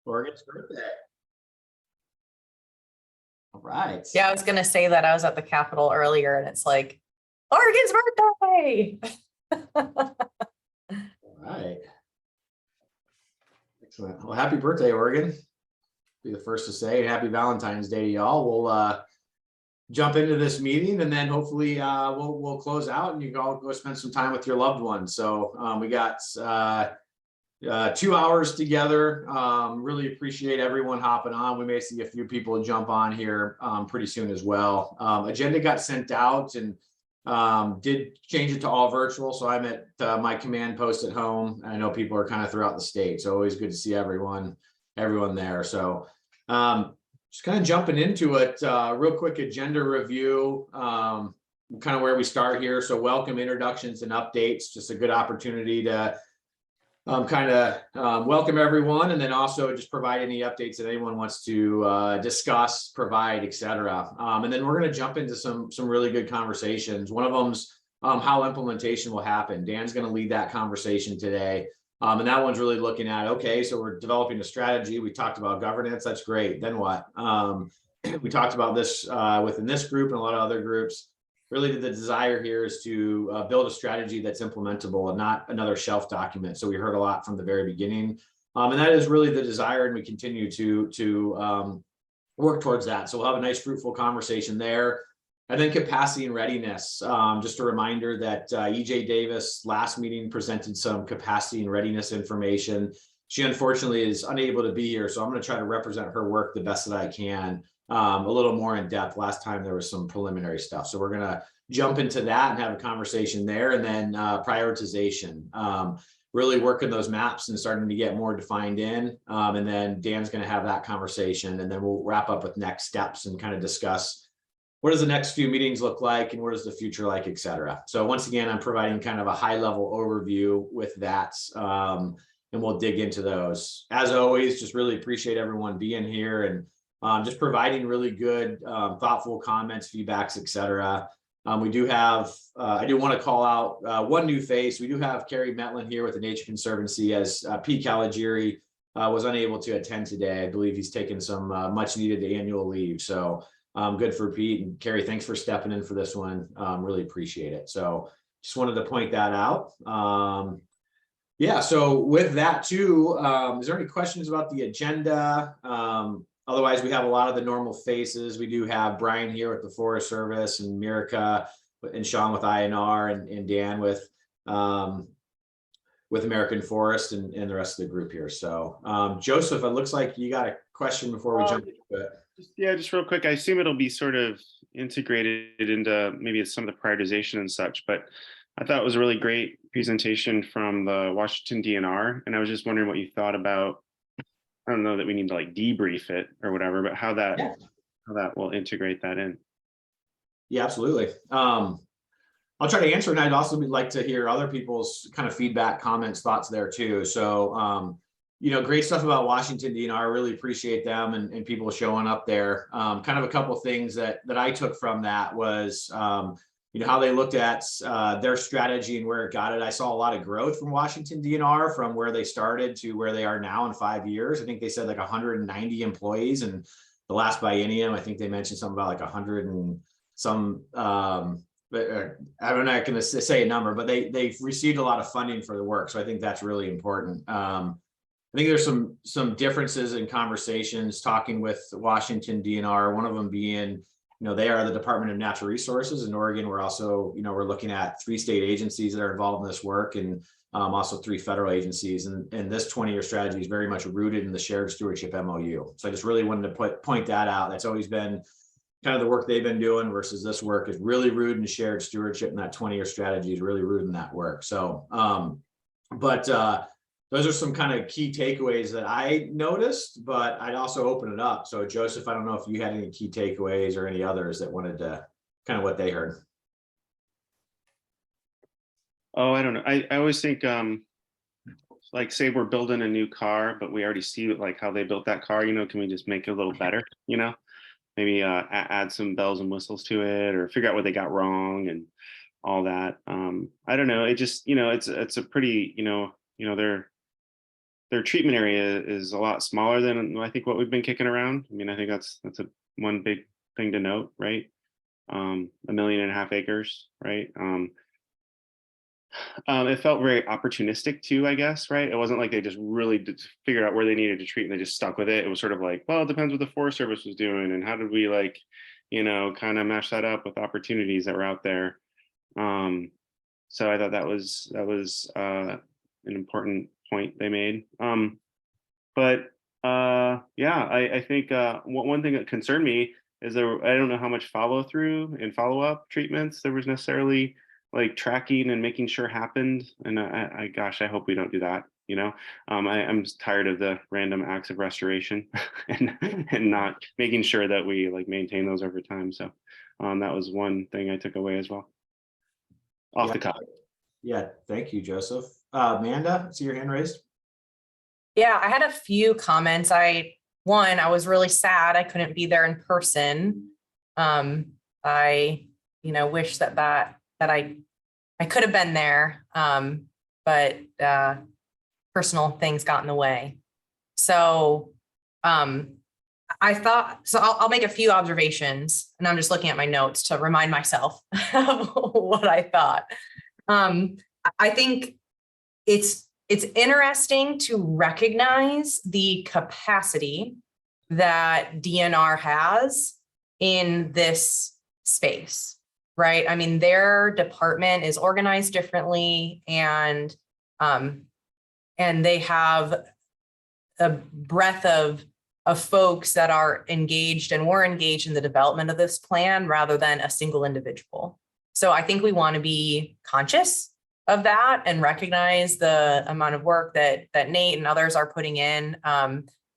Oregon's birthday. All right. Yeah, I was going to say that I was at the Capitol earlier and it's like, Oregon's birthday. All right. Excellent. Well, happy birthday, Oregon. Be the first to say, and happy Valentine's Day to y'all. We'll jump into this meeting and then hopefully we'll close out and you can all go spend some time with your loved ones. So we got 2 hours together. Really appreciate everyone hopping on. We may see a few people jump on here pretty soon as well. Agenda got sent out and did change it to all virtual. So I'm at my command post at home. I know people are kind of throughout the state, so always good to see everyone there. So just kind of jumping into it, real quick agenda review, kind of where we start here. So welcome, introductions and updates, just a good opportunity to welcome everyone, and then also just provide any updates that anyone wants to discuss, provide, etc. And then we're going to jump into some really good conversations. One of them's how implementation will happen. Dan's going to lead that conversation today. And that one's really looking at, okay, so we're developing a strategy. We talked about governance. That's great. Then what? We talked about this within this group and a lot of other groups. Really, the desire here is to build a strategy that's implementable and not another shelf document. So we heard a lot from the very beginning. And that is really the desire, and we continue to work towards that. So we'll have a nice, fruitful conversation there. And then capacity and readiness. Just a reminder that EJ Davis last meeting presented some capacity and readiness information. She unfortunately is unable to be here, so I'm going to try to represent her work the best that I can. A little more in depth. Last time there was some preliminary stuff, so we're going to jump into that and have a conversation there. And then prioritization, really working those maps and starting to get more defined in. And then Dan's going to have that conversation, and then we'll wrap up with next steps and kind of discuss what does the next few meetings look like and what is the future like, et cetera. So once again, I'm providing kind of a high level overview with that, and we'll dig into those. As always, just really appreciate everyone being here and just providing really good, thoughtful comments, feedbacks, et cetera. We do have, I do want to call out one new face. We do have Carrie Metlin here with the Nature Conservancy, as Pete Caligieri was unable to attend today. I believe he's taken some much needed annual leave. So good for Pete, and Carrie, thanks for stepping in for this one. Really appreciate it. So just wanted to point that out. Yeah, so with that too, is there any questions about the agenda? Otherwise, we have a lot of the normal faces. We do have Brian here with the Forest Service, and Mirka and Sean with INR, and Dan with American Forest, and the rest of the group here. So Joseph, it looks like you got a question before we jump into it. Yeah, just real quick. I assume it'll be sort of integrated into maybe some of the prioritization and such, but I thought it was a really great presentation from the Washington DNR. And I was just wondering what you thought about, I don't know that we need to like debrief it or whatever, but how that will integrate that in. Yeah, absolutely. I'll try to answer, and I'd also like to hear other people's kind of feedback, comments, thoughts there too. So, you know, great stuff about Washington DNR. Really appreciate them and people showing up there. Kind of a couple of things that I took from that was, you know, how they looked at their strategy and where it got it. I saw a lot of growth from Washington DNR from where they started to where they are now in 5 years. I think they said like 190 employees, and the last biennium, I think they mentioned something about like 100 and some, but I'm not going to say a number, but they've received a lot of funding for the work. So I think that's really important. I think there's some differences in conversations talking with Washington DNR, one of them being, you know, they are the Department of Natural Resources. In Oregon, we're also, you know, we're looking at 3 state agencies that are involved in this work, and also 3 federal agencies. And this 20-year strategy is very much rooted in the shared stewardship MOU. So I just really wanted to point that out. That's always been kind of the work they've been doing versus this work is really rooted in shared stewardship, and that 20-year strategy is really rooted in that work. So, those are some kind of key takeaways that I noticed, but I'd also open it up. So Joseph, I don't know if you had any key takeaways or any others that wanted to kind of what they heard. Oh, I don't know. I always think, like say we're building a new car, but we already see like how they built that car, you know, can we just make it a little better, you know, maybe add some bells and whistles to it, or figure out what they got wrong and all that. I don't know. It just, you know, it's a pretty, you know, their treatment area is a lot smaller than I think what we've been kicking around. I mean, I think that's one big thing to note, right? 1.5 million acres, right? It felt very opportunistic too, I guess, right? It wasn't like they just really figured out where they needed to treat and they just stuck with it. It was sort of like, well, it depends what the Forest Service was doing and how did we like, kind of mash that up with opportunities that were out there. So I thought that was an important point they made. But yeah, I think one thing that concerned me is I don't know how much follow through and follow up treatments there was necessarily, like tracking and making sure happened. And gosh, I hope we don't do that. I'm tired of the random acts of restoration and not making sure that we like maintain those over time. So that was one thing I took away as well. Off the cuff. Yeah, thank you, Joseph. Amanda, see your hand raised. Yeah, I had a few comments. I was really sad I couldn't be there in person. I, wish that I could have been there, but personal things got in the way. So I thought, so I'll make a few observations, and I'm just looking at my notes to remind myself of what I thought. I think it's interesting to recognize the capacity that DNR has in this space, right? I mean, their department is organized differently, and they have a breadth of folks that are engaged and were engaged in the development of this plan rather than a single individual. So I think we want to be conscious of that and recognize the amount of work that Nate and others are putting in,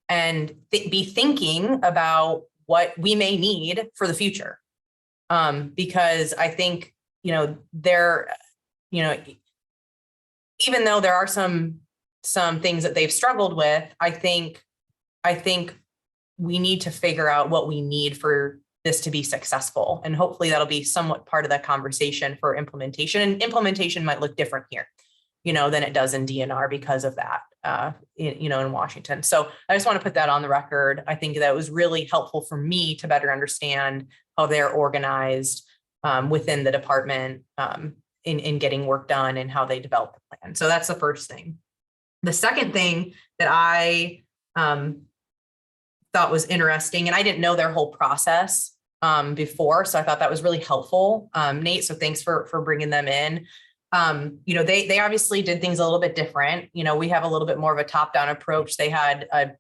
and be thinking about what we may need for the future. Because I think, even though there are some things that they've struggled with, I think we need to figure out what we need for this to be successful. And hopefully that'll be somewhat part of that conversation for implementation. And implementation might look different here, than it does in DNR because of that, in Washington. So I just want to put that on the record. I think that was really helpful for me to better understand how they're organized within the department in getting work done and how they develop the plan. So that's the first thing. The second thing that I thought was interesting, and I didn't know their whole process before, so I thought that was really helpful, Nate. So thanks for bringing them in. They obviously did things a little bit different. We have a little bit more of a top-down approach. They had a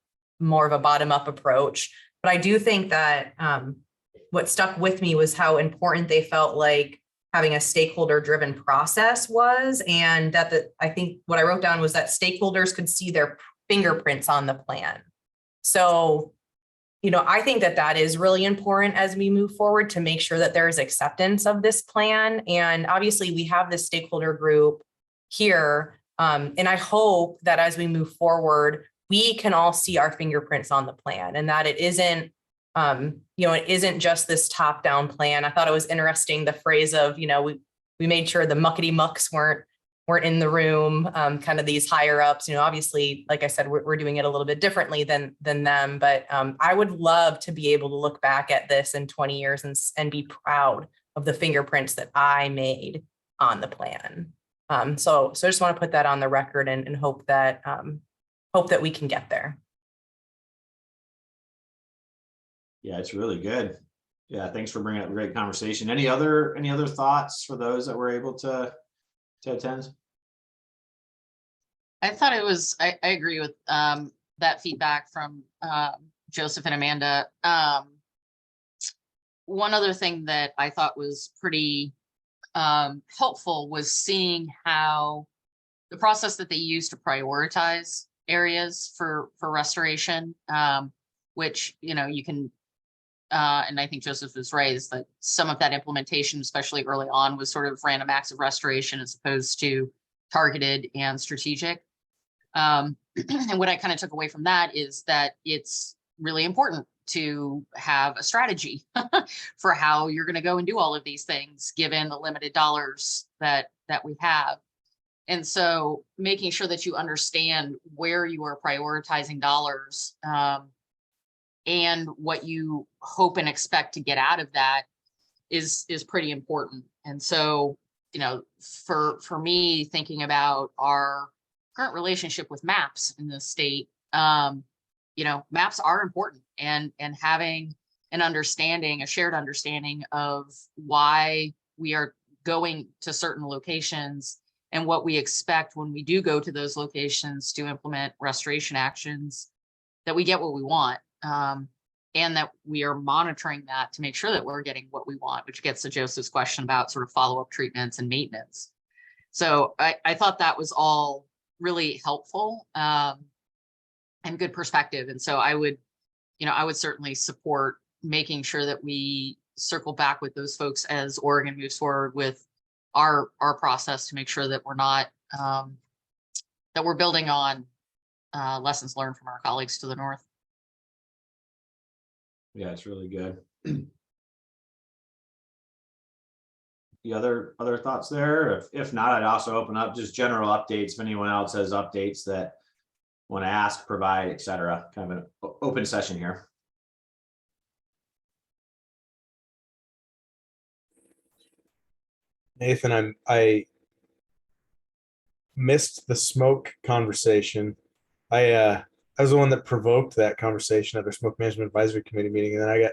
more of a bottom-up approach. But I do think that what stuck with me was how important they felt like having a stakeholder-driven process was, and that I think what I wrote down was that stakeholders could see their fingerprints on the plan. So, I think that is really important as we move forward to make sure that there is acceptance of this plan. And obviously we have this stakeholder group here. And I hope that as we move forward, we can all see our fingerprints on the plan, and that it isn't, it isn't just this top-down plan. I thought it was interesting, the phrase of, we made sure the muckety mucks weren't in the room, kind of these higher ups. Obviously, like I said, we're doing it a little bit differently than them, but I would love to be able to look back at this in 20 years and be proud of the fingerprints that I made on the plan. So I just want to put that on the record and hope that we can get there. Yeah, it's really good. Yeah, thanks for bringing up a great conversation. Any other thoughts for those that were able to attend? I thought it was, I agree with that feedback from Joseph and Amanda. One other thing that I thought was pretty helpful was seeing how the process that they use to prioritize areas for restoration, which, you can, and I think Joseph was raised that some of that implementation, especially early on, was sort of random acts of restoration as opposed to targeted and strategic. And what I kind of took away from that is that it's really important to have a strategy for how you're going to go and do all of these things, given the limited dollars that we have. And so making sure that you understand where you are prioritizing dollars, and what you hope and expect to get out of that is pretty important. And so, you know, for me, thinking about our current relationship with maps in the state, you know, maps are important, and having an understanding, a shared understanding of why we are going to certain locations and what we expect when we do go to those locations to implement restoration actions, that we get what we want. And that we are monitoring that to make sure that we're getting what we want, which gets to Joseph's question about sort of follow-up treatments and maintenance. So I thought that was all really helpful, and good perspective. And so I would certainly support making sure that we circle back with those folks as Oregon moves forward with our process, to make sure that we're not, that we're building on lessons learned from our colleagues to the north. Yeah, it's really good. The other thoughts there? If not, I'd also open up just general updates. If anyone else has updates that want to ask, provide, etc. Kind of an open session here. Nathan, I missed the smoke conversation. I was the one that provoked that conversation at our smoke management advisory committee meeting, and then I got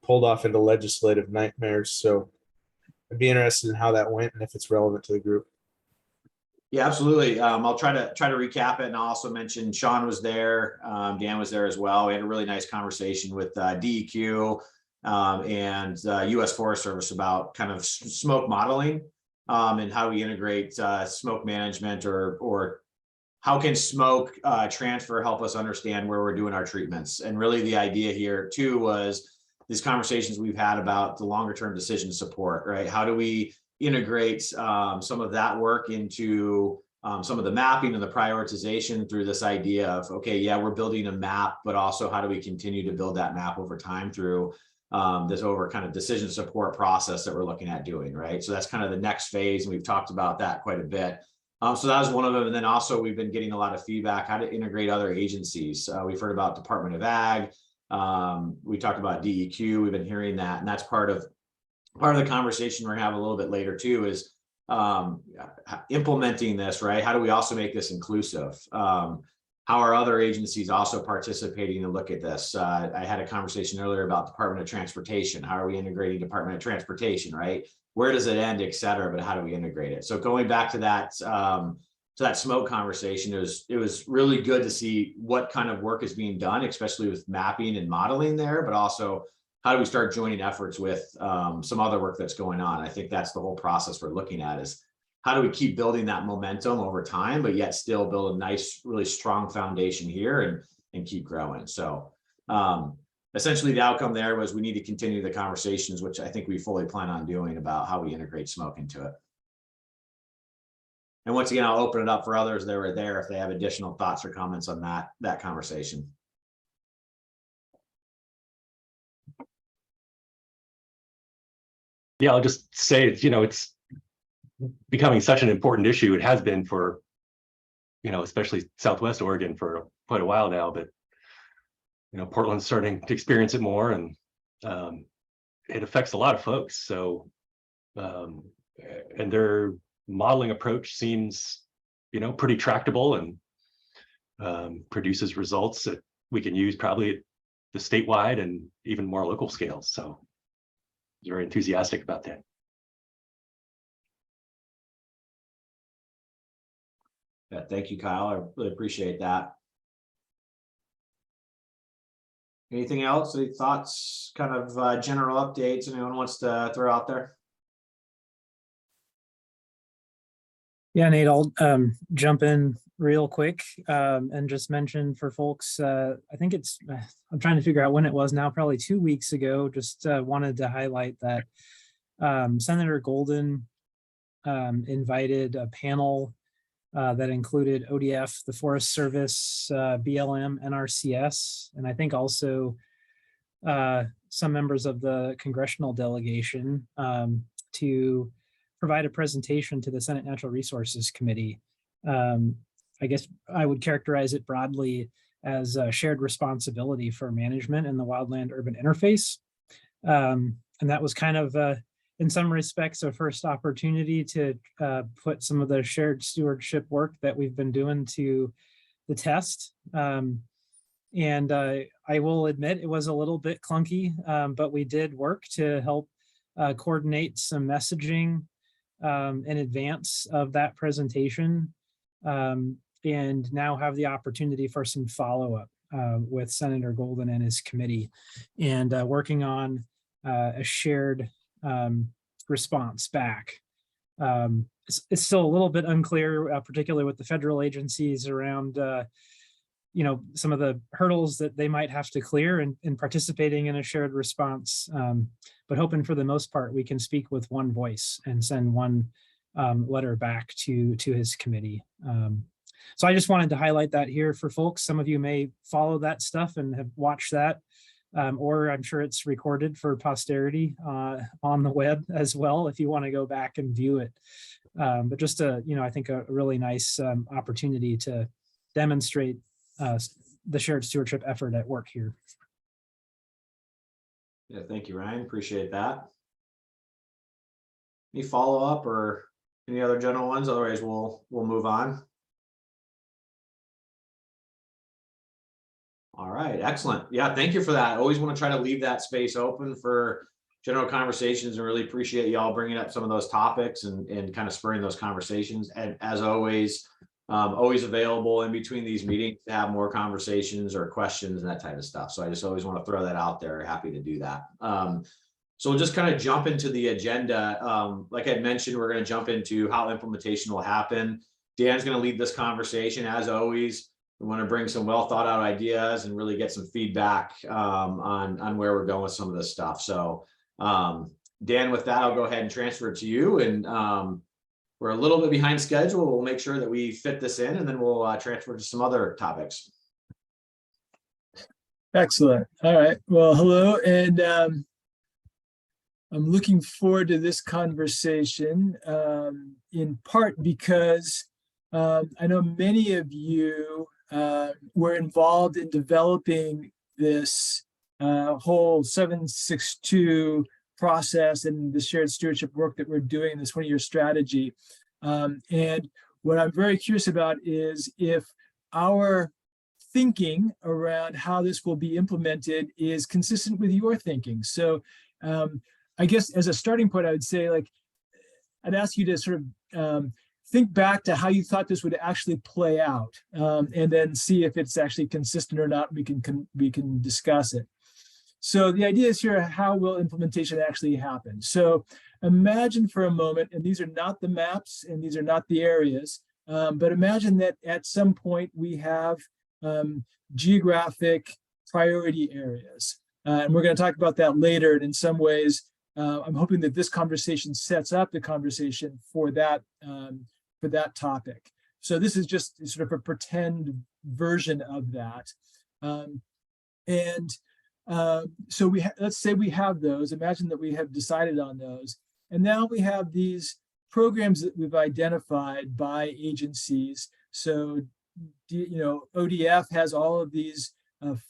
pulled off into legislative nightmares. So I'd be interested in how that went and if it's relevant to the group. Yeah, absolutely. I'll try to recap it, and I'll also mention Sean was there, Dan was there as well. We had a really nice conversation with DEQ and U.S. Forest Service about kind of smoke modeling and how we integrate smoke management, or how can smoke transfer help us understand where we're doing our treatments. And really the idea here too was these conversations we've had about the longer term decision support, right? How do we integrate some of that work into some of the mapping and the prioritization through this idea of, okay, yeah, we're building a map, but also how do we continue to build that map over time through this over kind of decision support process that we're looking at doing, right? So that's kind of the next phase, and we've talked about that quite a bit. So that was one of them. And then also we've been getting a lot of feedback, how to integrate other agencies. We've heard about Department of Ag. We talked about DEQ. We've been hearing that, and that's part of the conversation we're gonna have a little bit later too, is implementing this, right? How do we also make this inclusive? How are other agencies also participating to look at this? I had a conversation earlier about Department of Transportation. How are we integrating Department of Transportation, right? Where does it end, et cetera, but how do we integrate it? So going back to that smoke conversation, it was really good to see what kind of work is being done, especially with mapping and modeling there, but also how do we start joining efforts with some other work that's going on? I think that's the whole process we're looking at, is how do we keep building that momentum over time, but yet still build a nice, really strong foundation here and keep growing. So essentially the outcome there was we need to continue the conversations, which I think we fully plan on doing, about how we integrate smoke into it. And once again, I'll open it up for others that were there if they have additional thoughts or comments on that conversation. Yeah, I'll just say, it's becoming such an important issue. It has been for, especially Southwest Oregon for quite a while now, but, Portland's starting to experience it more, and it affects a lot of folks. So, and their modeling approach seems, pretty tractable, and produces results that we can use probably at the statewide and even more local scales. So very enthusiastic about that. Yeah, thank you, Kyle. I really appreciate that. Anything else? Any thoughts, kind of general updates anyone wants to throw out there? Yeah, Nate, I'll jump in real quick and just mention for folks, I think I'm trying to figure out when it was now, probably 2 weeks ago, just wanted to highlight that Senator Golden invited a panel that included ODF, the Forest Service, BLM, NRCS, and I think also some members of the congressional delegation to provide a presentation to the Senate Natural Resources Committee. I guess I would characterize it broadly as a shared responsibility for management in the wildland urban interface. And that was kind of, in some respects, a first opportunity to put some of the shared stewardship work that we've been doing to the test. And I will admit it was a little bit clunky, but we did work to help coordinate some messaging in advance of that presentation, and now have the opportunity for some follow-up with Senator Golden and his committee, and working on a shared response back. It's still a little bit unclear, particularly with the federal agencies around some of the hurdles that they might have to clear in participating in a shared response. But hoping for the most part, we can speak with one voice and send one letter back to his committee. So I just wanted to highlight that here for folks. Some of you may follow that stuff and have watched that, or I'm sure it's recorded for posterity on the web as well, if you want to go back and view it. But just I think a really nice opportunity to demonstrate the shared stewardship effort at work here. Yeah, thank you, Ryan. Appreciate that. Any follow-up or any other general ones? Otherwise, we'll move on. All right, excellent. Yeah, thank you for that. I always want to try to leave that space open for general conversations, and really appreciate y'all bringing up some of those topics and kind of spurring those conversations. And as always available in between these meetings to have more conversations or questions and that type of stuff. So I just always want to throw that out there. Happy to do that. So we'll just kind of jump into the agenda. Like I mentioned, we're going to jump into how implementation will happen. Dan's going to lead this conversation as always. We want to bring some well thought out ideas and really get some feedback on where we're going with some of this stuff. So Dan, with that, I'll go ahead and transfer it to you. And we're a little bit behind schedule. We'll make sure that we fit this in, and then we'll transfer to some other topics. Excellent. All right. Well, hello. And I'm looking forward to this conversation, in part because I know many of you were involved in developing this whole 762 process and the shared stewardship work that we're doing in this 20-year strategy. And what I'm very curious about is if our thinking around how this will be implemented is consistent with your thinking. So I guess as a starting point, I would say, I'd ask you to sort of think back to how you thought this would actually play out, and then see if it's actually consistent or not. We can discuss it. So the idea is here, how will implementation actually happen? So imagine for a moment, and these are not the maps and these are not the areas, but imagine that at some point we have geographic priority areas. And we're going to talk about that later. And in some ways, I'm hoping that this conversation sets up the conversation for that topic. So this is just sort of a pretend version of that. So let's say we have those. Imagine that we have decided on those. And now we have these programs that we've identified by agencies. So, ODF has all of these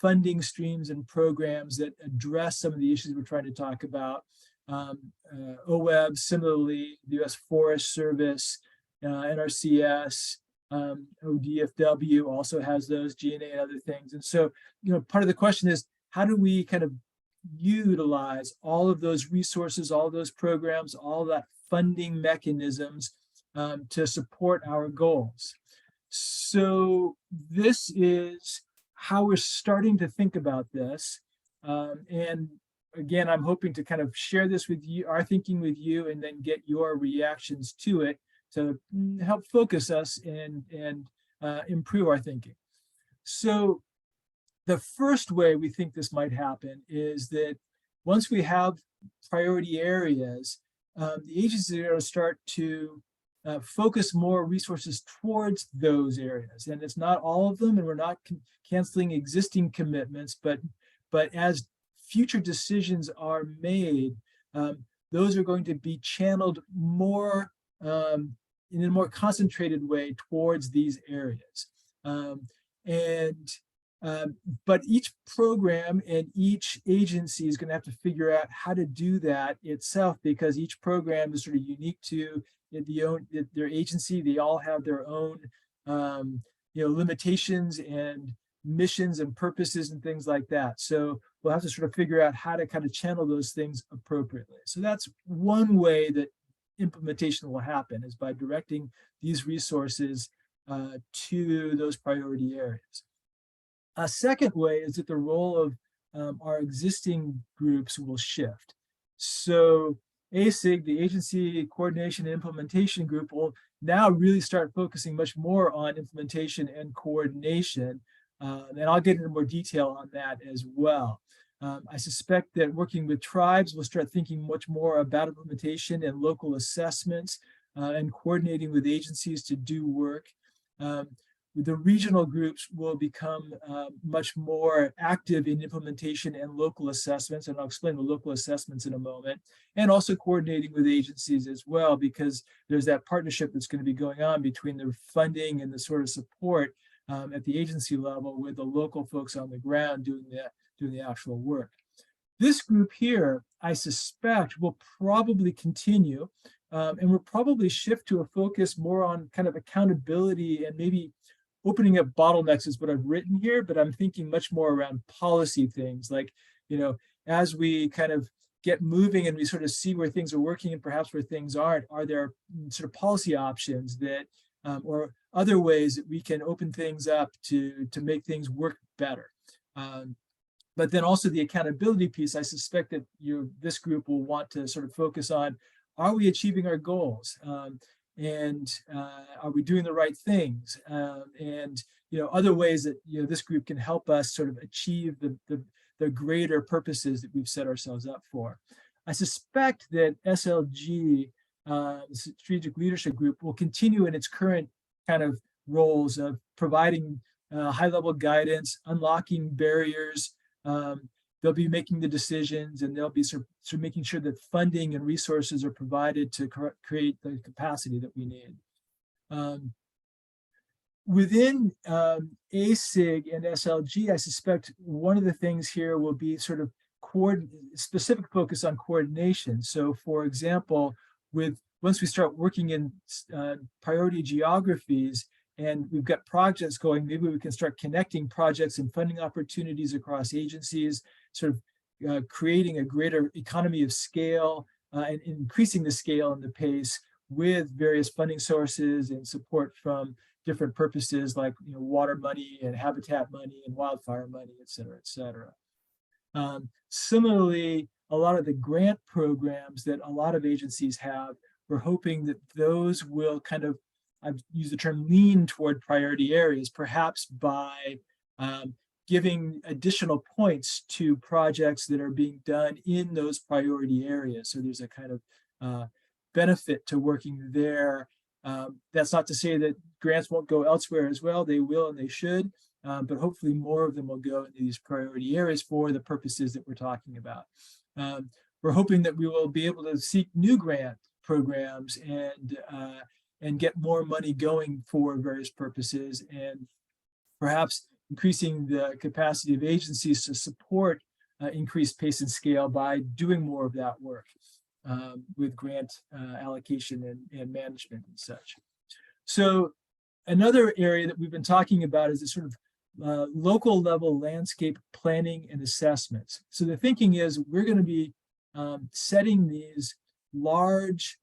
funding streams and programs that address some of the issues we're trying to talk about. OWEB, similarly, the U.S. Forest Service, NRCS, ODFW also has those, GNA and other things. And so, part of the question is, how do we kind of utilize all of those resources, all of those programs, all that funding mechanisms to support our goals? So this is how we're starting to think about this. And again, I'm hoping to kind of share this with you, our thinking with you, and then get your reactions to it to help focus us and improve our thinking. So the first way we think this might happen is that once we have priority areas, the agencies are going to start to focus more resources towards those areas. And it's not all of them, and we're not canceling existing commitments, but as future decisions are made, those are going to be channeled more in a more concentrated way towards these areas. But each program and each agency is going to have to figure out how to do that itself, because each program is sort of unique to their agency. They all have their own limitations and missions and purposes and things like that. So we'll have to sort of figure out how to kind of channel those things appropriately. So that's one way that implementation will happen, is by directing these resources to those priority areas. A second way is that the role of our existing groups will shift. So ASIG, the Agency Coordination and Implementation Group, will now really start focusing much more on implementation and coordination. And I'll get into more detail on that as well. I suspect that working with tribes, we'll start thinking much more about implementation and local assessments and coordinating with agencies to do work. The regional groups will become much more active in implementation and local assessments, and I'll explain the local assessments in a moment, and also coordinating with agencies as well, because there's that partnership that's going to be going on between the funding and the sort of support at the agency level, with the local folks on the ground doing the actual work. This group here, I suspect, will probably continue, and will probably shift to a focus more on kind of accountability and maybe opening up bottlenecks is what I've written here, but I'm thinking much more around policy things, like, as we kind of get moving and we sort of see where things are working and perhaps where things aren't, are there sort of policy options that, or other ways that we can open things up to make things work better. But then also the accountability piece, I suspect that this group will want to sort of focus on, are we achieving our goals? And are we doing the right things? And other ways that this group can help us sort of achieve the greater purposes that we've set ourselves up for. I suspect that SLG, the Strategic Leadership Group, will continue in its current kind of roles of providing high-level guidance, unlocking barriers. They'll be making the decisions, and they'll be sort of making sure that funding and resources are provided to create the capacity that we need. Within ASIG and SLG, I suspect one of the things here will be sort of specific focus on coordination. So for example, once we start working in priority geographies, and we've got projects going, maybe we can start connecting projects and funding opportunities across agencies, sort of creating a greater economy of scale and increasing the scale and the pace with various funding sources and support from different purposes like water money and habitat money and wildfire money, et cetera, et cetera. Similarly, a lot of the grant programs that a lot of agencies have, we're hoping that those will kind of, I've used the term lean toward priority areas, perhaps by giving additional points to projects that are being done in those priority areas. So there's a kind of benefit to working there. That's not to say that grants won't go elsewhere as well. They will and they should, but hopefully more of them will go into these priority areas for the purposes that we're talking about. We're hoping that we will be able to seek new grant programs and get more money going for various purposes, and perhaps increasing the capacity of agencies to support increased pace and scale by doing more of that work with grant allocation and management and such. So another area that we've been talking about is this sort of local level landscape planning and assessments. So the thinking is we're going to be setting these large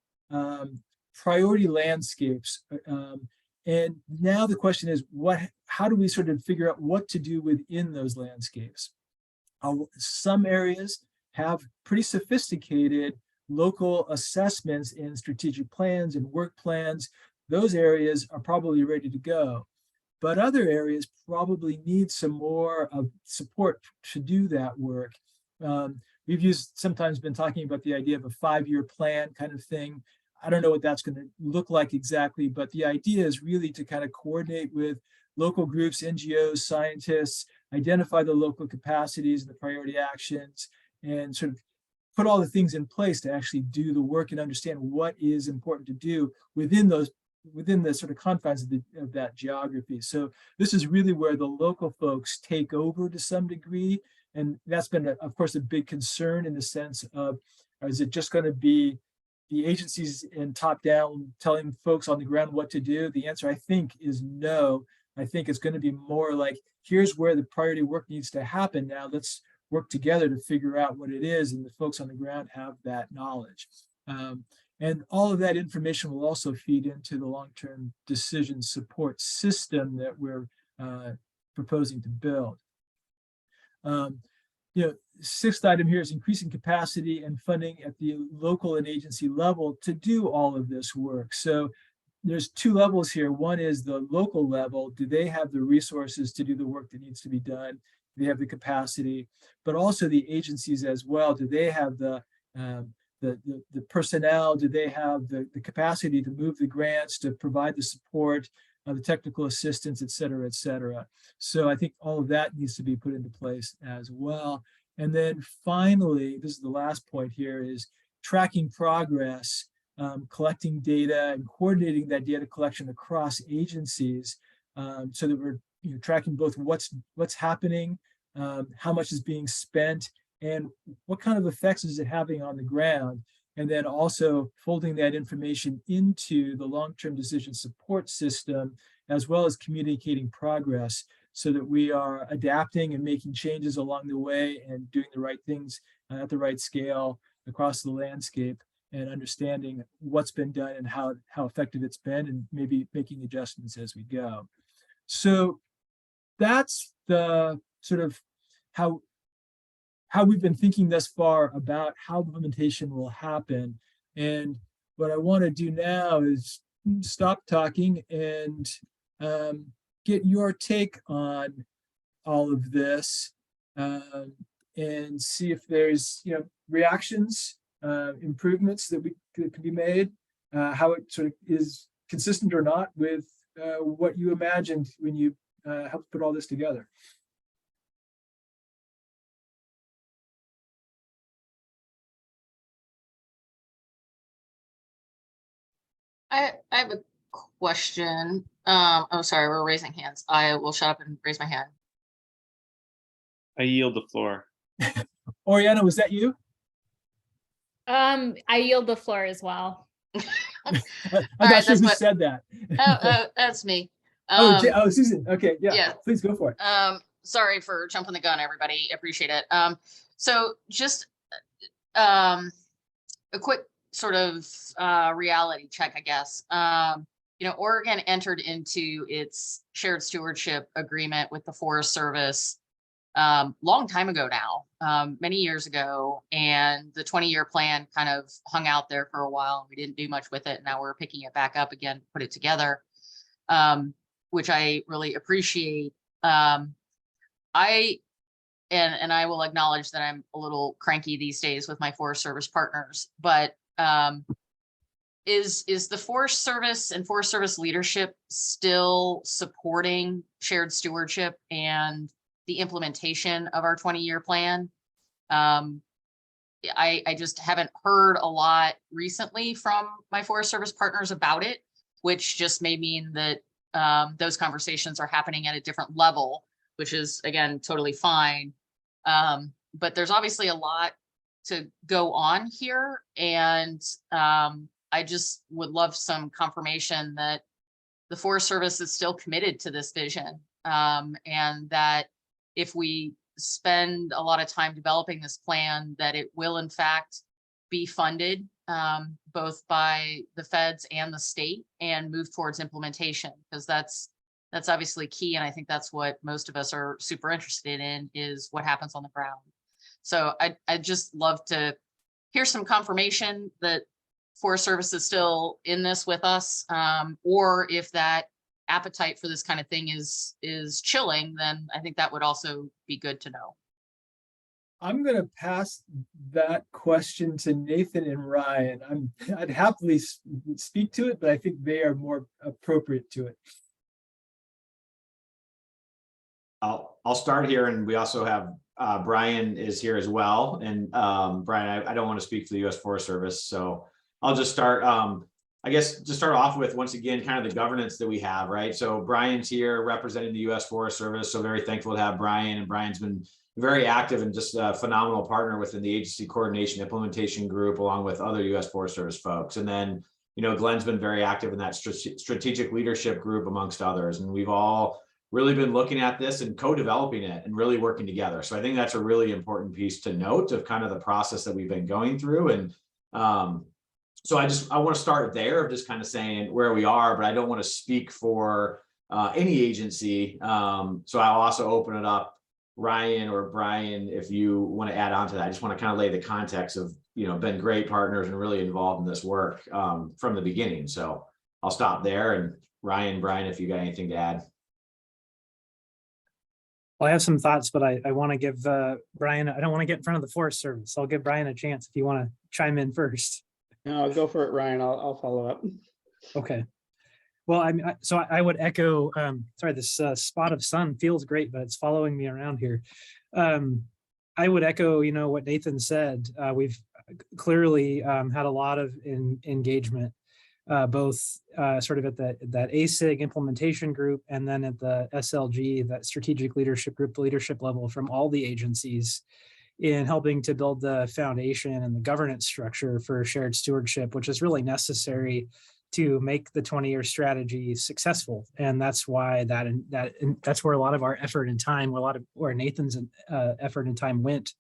priority landscapes. And now the question is, how do we sort of figure out what to do within those landscapes? Some areas have pretty sophisticated local assessments and strategic plans and work plans. Those areas are probably ready to go. But other areas probably need some more of support to do that work. We've sometimes been talking about the idea of a 5-year plan kind of thing. I don't know what that's going to look like exactly, but the idea is really to kind of coordinate with local groups, NGOs, scientists, identify the local capacities, the priority actions, and sort of put all the things in place to actually do the work and understand what is important to do within those within the sort of confines of that geography. So this is really where the local folks take over to some degree. And that's been, of course, a big concern in the sense of, is it just going to be the agencies and top down telling folks on the ground what to do? The answer, I think, is no. I think it's going to be more like, here's where the priority work needs to happen. Now let's work together to figure out what it is, and the folks on the ground have that knowledge. And all of that information will also feed into the long-term decision support system that we're proposing to build. Sixth item here is increasing capacity and funding at the local and agency level to do all of this work. So there's two levels here. One is the local level. Do they have the resources to do the work that needs to be done? Do they have the capacity? But also the agencies as well. Do they have the personnel? Do they have the capacity to move the grants, to provide the support, the technical assistance, et cetera, et cetera? So I think all of that needs to be put into place as well. And then finally, this is the last point here, is tracking progress, collecting data and coordinating that data collection across agencies, so that we're tracking both what's happening, how much is being spent, and what kind of effects is it having on the ground. And then also folding that information into the long-term decision support system, as well as communicating progress, so that we are adapting and making changes along the way and doing the right things at the right scale across the landscape, and understanding what's been done and how effective it's been, and maybe making adjustments as we go. So that's the sort of how we've been thinking thus far about how implementation will happen. And what I want to do now is stop talking and get your take on all of this, and see if there's reactions, improvements that could be made, how it sort of is consistent or not with what you imagined when you helped put all this together. I have a question. Oh, sorry, we're raising hands. I will shut up and raise my hand. I yield the floor. Oriana, was that you? I yield the floor as well. I'm not sure who said that. That's me. Susan. Okay, yeah, please go for it. Sorry for jumping the gun, everybody. Appreciate it. So just a quick sort of reality check, I guess. Oregon entered into its shared stewardship agreement with the Forest Service long time ago now, many years ago, and the 20-year plan kind of hung out there for a while. We didn't do much with it. Now we're picking it back up again, put it together, which I really appreciate. I will acknowledge that I'm a little cranky these days with my Forest Service partners, but is the Forest Service and Forest Service leadership still supporting shared stewardship and the implementation of our 20-year plan? I just haven't heard a lot recently from my Forest Service partners about it, which just may mean that those conversations are happening at a different level, which is, again, totally fine. But there's obviously a lot to go on here. And I just would love some confirmation that the Forest Service is still committed to this vision, and that if we spend a lot of time developing this plan, that it will in fact be funded both by the feds and the state, and move towards implementation, because that's obviously key. And I think that's what most of us are super interested in, is what happens on the ground. So I'd just love to hear some confirmation that Forest Service is still in this with us, or if that appetite for this kind of thing is chilling, then I think that would also be good to know. I'm going to pass that question to Nathan and Ryan. I'd happily speak to it, but I think they are more appropriate to it. I'll start here, and we also have Brian is here as well. And Brian, I don't want to speak for the U.S. Forest Service, so I'll just start. I guess to start off with, once again, kind of the governance that we have, right? So Brian's here representing the U.S. Forest Service. So very thankful to have Brian, and Brian's been very active and just a phenomenal partner within the agency coordination implementation group, along with other U.S. Forest Service folks. And then, Glenn's been very active in that strategic leadership group, amongst others. And we've all really been looking at this and co-developing it and really working together. So I think that's a really important piece to note of kind of the process that we've been going through. And so I want to start there of just kind of saying where we are, but I don't want to speak for any agency. So I'll also open it up, Ryan or Brian, if you want to add on to that. I just want to kind of lay the context of, been great partners and really involved in this work from the beginning. So I'll stop there. And Ryan, Brian, if you got anything to add. Well, I have some thoughts, but I want to give Brian, I don't want to get in front of the Forest Service. So I'll give Brian a chance if you want to chime in first. No, go for it, Ryan. I'll follow up. Okay. Well, I would echo, sorry, this spot of sun feels great, but it's following me around here. I would echo, what Nathan said. We've clearly had a lot of engagement, both sort of at that ASIG implementation group, and then at the SLG, that strategic leadership group, the leadership level from all the agencies, in helping to build the foundation and the governance structure for shared stewardship, which is really necessary to make the 20-year strategy successful. And that's why that's where a lot of our effort and time, where Nathan's effort and time went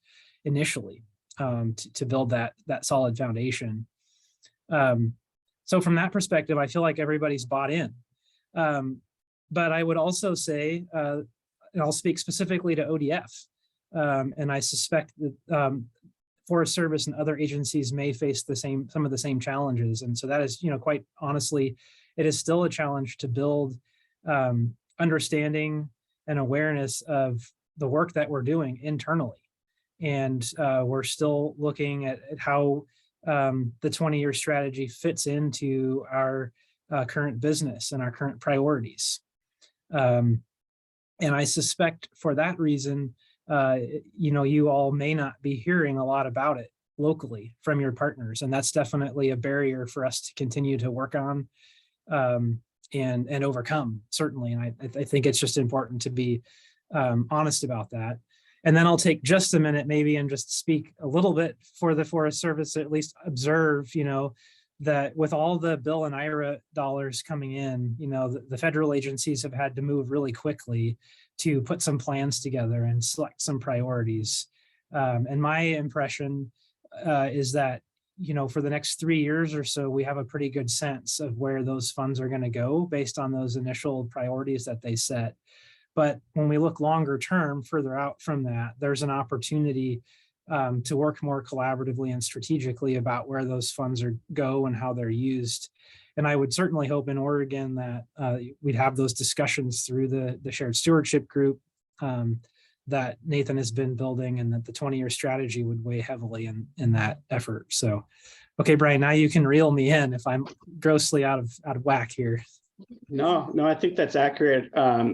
initially, to build that solid foundation. So from that perspective, I feel like everybody's bought in. But I would also say, and I'll speak specifically to ODF, and I suspect that Forest Service and other agencies may face some of the same challenges. And so that is, quite honestly, it is still a challenge to build understanding and awareness of the work that we're doing internally. And we're still looking at how the 20-year strategy fits into our current business and our current priorities. And I suspect for that reason, you all may not be hearing a lot about it locally from your partners. And that's definitely a barrier for us to continue to work on and overcome, certainly. And I think it's just important to be honest about that. And then I'll take just a minute maybe and just speak a little bit for the Forest Service, at least observe, that with all the Bill and IRA dollars coming in, the federal agencies have had to move really quickly to put some plans together and select some priorities. And my impression is that, for the next 3 years or so, we have a pretty good sense of where those funds are going to go based on those initial priorities that they set. But when we look longer term, further out from that, there's an opportunity to work more collaboratively and strategically about where those funds go and how they're used. And I would certainly hope in Oregon that we'd have those discussions through the shared stewardship group that Nathan has been building, and that the 20-year strategy would weigh heavily in that effort. So, okay, Brian, now you can reel me in if I'm grossly out of whack here. No, I think that's accurate.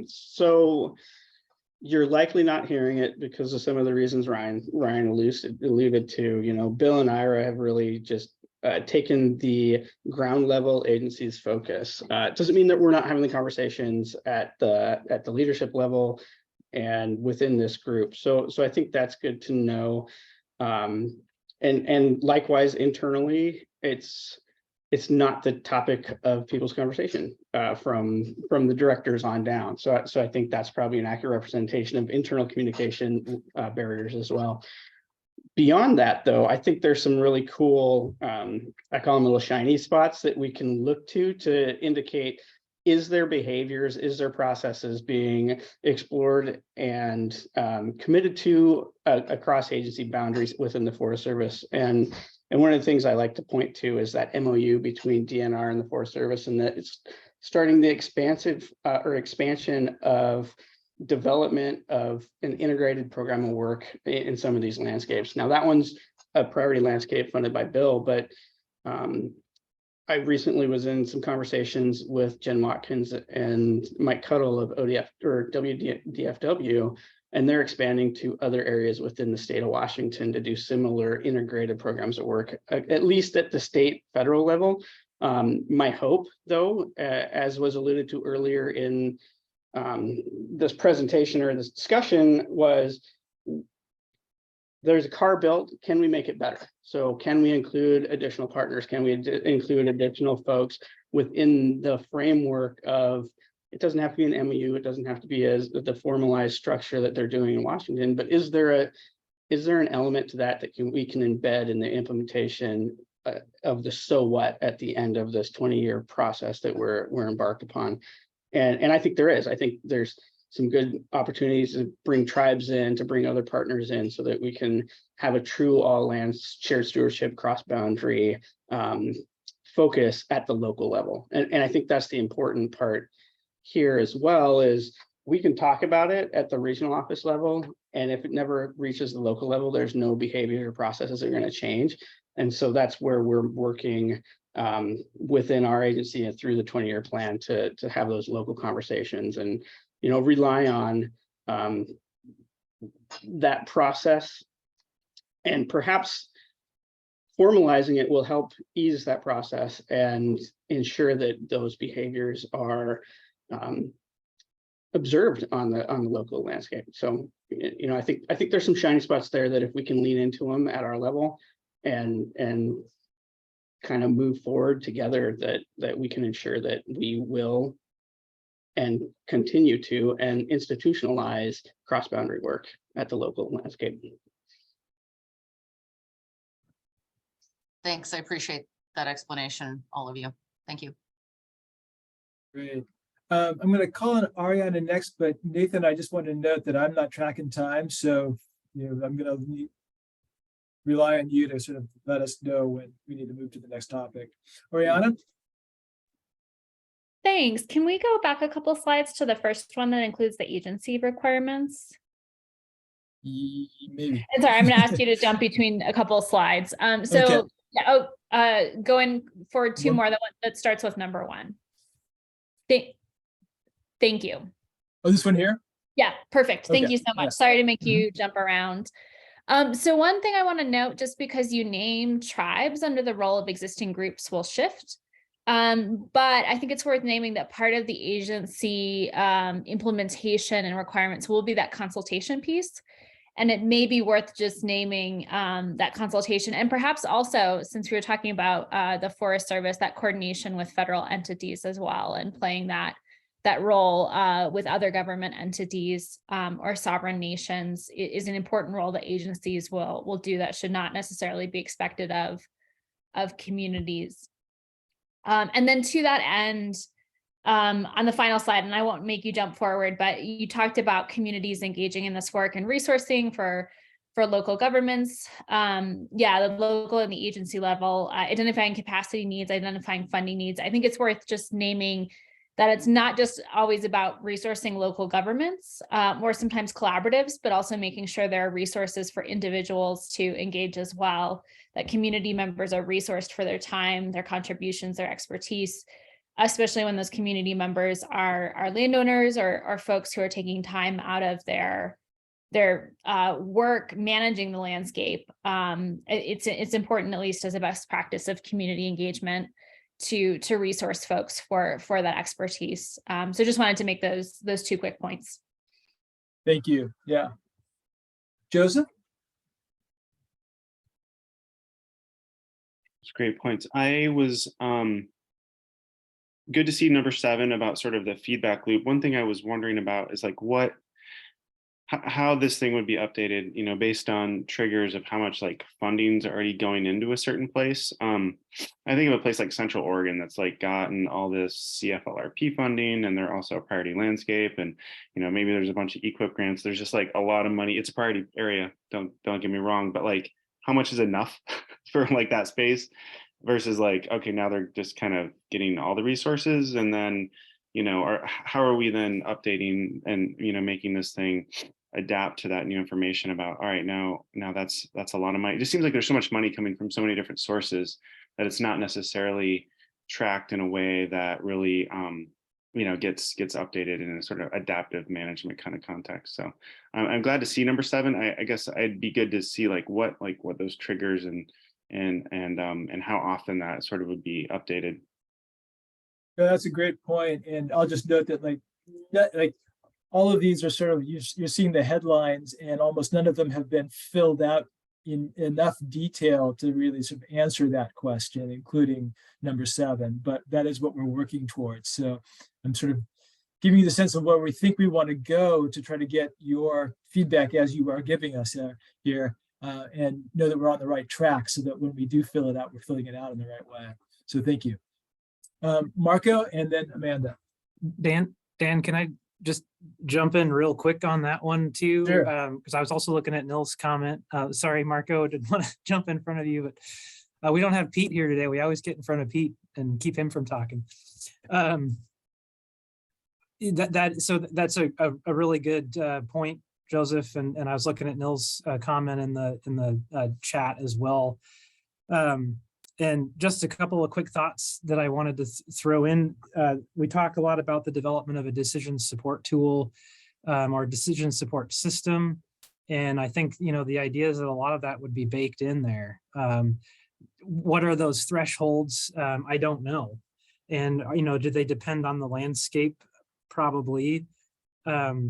So you're likely not hearing it because of some of the reasons Ryan alluded to. Bill and Ira have really just taken the ground level agency's focus. It doesn't mean that we're not having the conversations at the leadership level and within this group. So I think that's good to know. And likewise internally, it's not the topic of people's conversation from the directors on down. So I think that's probably an accurate representation of internal communication barriers as well. Beyond that, though, I think there's some really cool, I call them little shiny spots that we can look to indicate, is there behaviors, is there processes being explored and committed to across agency boundaries within the Forest Service. And one of the things I like to point to is that MOU between DNR and the Forest Service, and that it's starting the expansion of development of an integrated program of work in some of these landscapes. Now that one's a priority landscape funded by Bill, but I recently was in some conversations with Jen Watkins and Mike Cuddle of ODF or WDFW, and they're expanding to other areas within the state of Washington to do similar integrated programs of work, at least at the state federal level. My hope, though, as was alluded to earlier in this presentation or this discussion, was there's a car built, can we make it better? So can we include additional partners? Can we include additional folks within the framework of, it doesn't have to be an MOU, it doesn't have to be as the formalized structure that they're doing in Washington, but is there an element to that we can embed in the implementation of the so what at the end of this 20-year process that we're embarked upon? And I think there is. I think there's some good opportunities to bring tribes in, to bring other partners in, so that we can have a true all lands shared stewardship, cross-boundary focus at the local level. And I think that's the important part here as well, is we can talk about it at the regional office level, and if it never reaches the local level, there's no behavior or processes that are going to change. And so that's where we're working within our agency and through the 20-year plan to have those local conversations and, you know, rely on that process, and perhaps formalizing it will help ease that process and ensure that those behaviors are observed on the local landscape. So, you know, I think there's some shiny spots there that if we can lean into them at our level and kind of move forward together, that we can ensure that we will and continue to and institutionalize cross-boundary work at the local landscape. Thanks. I appreciate that explanation, all of you. Thank you. Great. I'm going to call on Ariana next, but Nathan, I just want to note that I'm not tracking time, so I'm going to rely on you to sort of let us know when we need to move to the next topic. Ariana? Thanks. Can we go back a couple slides to the first one that includes the agency requirements? Maybe. And sorry, I'm going to ask you to jump between a couple of slides. So, yeah, going forward two more, the one that starts with number 1. Thank you. Oh, this one here? Yeah, perfect. Thank Okay. you so much. Yeah. Sorry to make you jump around. So one thing I want to note, just because you name tribes under the role of existing groups will shift. But I think it's worth naming that part of the agency implementation and requirements will be that consultation piece. And it may be worth just naming that consultation, and perhaps also, since we were talking about the Forest Service, that coordination with federal entities as well, and playing that role with other government entities or sovereign nations is an important role that agencies will do that should not necessarily be expected of communities. And then to that end, on the final slide, and I won't make you jump forward, but you talked about communities engaging in this work and resourcing for local governments. Yeah, the local and the agency level, identifying capacity needs, identifying funding needs. I think it's worth just naming that it's not just always about resourcing local governments or sometimes collaboratives, but also making sure there are resources for individuals to engage as well, that community members are resourced for their time, their contributions, their expertise, especially when those community members are landowners or folks who are taking time out of their work managing the landscape. It's important, at least as a best practice of community engagement, to resource folks for that expertise. So just wanted to make those 2 quick points. Thank you. Yeah. Joseph? It's great points. I was good to see number 7 about sort of the feedback loop. One thing I was wondering about is like how this thing would be updated, you know, based on triggers of how much like funding's already going into a certain place. I think of a place like Central Oregon that's like gotten all this CFLRP funding, and they're also a priority landscape, and you know, maybe there's a bunch of EQIP grants. There's just like a lot of money. It's a priority area, don't get me wrong, but like how much is enough for like that space versus like, okay, now they're just kind of getting all the resources, and then, you know, how are we then updating and, you know, making this thing adapt to that new information about, all right, now that's a lot of money. It just seems like there's so much money coming from so many different sources that it's not necessarily tracked in a way that really, you know, gets updated in a sort of adaptive management kind of context. So I'm glad to see number 7. I guess I'd be good to see what those triggers and how often that sort of would be updated. Yeah, that's a great point. And I'll just note that like all of these are sort of, you're seeing the headlines and almost none of them have been filled out in enough detail to really sort of answer that question, including number 7, but that is what we're working towards. So I'm sort of giving you the sense of where we think we want to go to try to get your feedback as you are giving us here, and know that we're on the right track so that when we do fill it out, we're filling it out in the right way. So thank you. Marco and then Amanda. Dan, can I just jump in real quick on that one too? Sure. Because I was also looking at Nils' comment. Sorry, Marco, I didn't want to jump in front of you, but we don't have Pete here today. We always get in front of Pete and keep him from talking. That's a really good point, Joseph. And I was looking at Nils' comment in the chat as well. And just a couple of quick thoughts that I wanted to throw in. We talk a lot about the development of a decision support tool or decision support system. And I think, the idea is that a lot of that would be baked in there. What are those thresholds? I don't know. And, do they depend on the landscape? Probably. But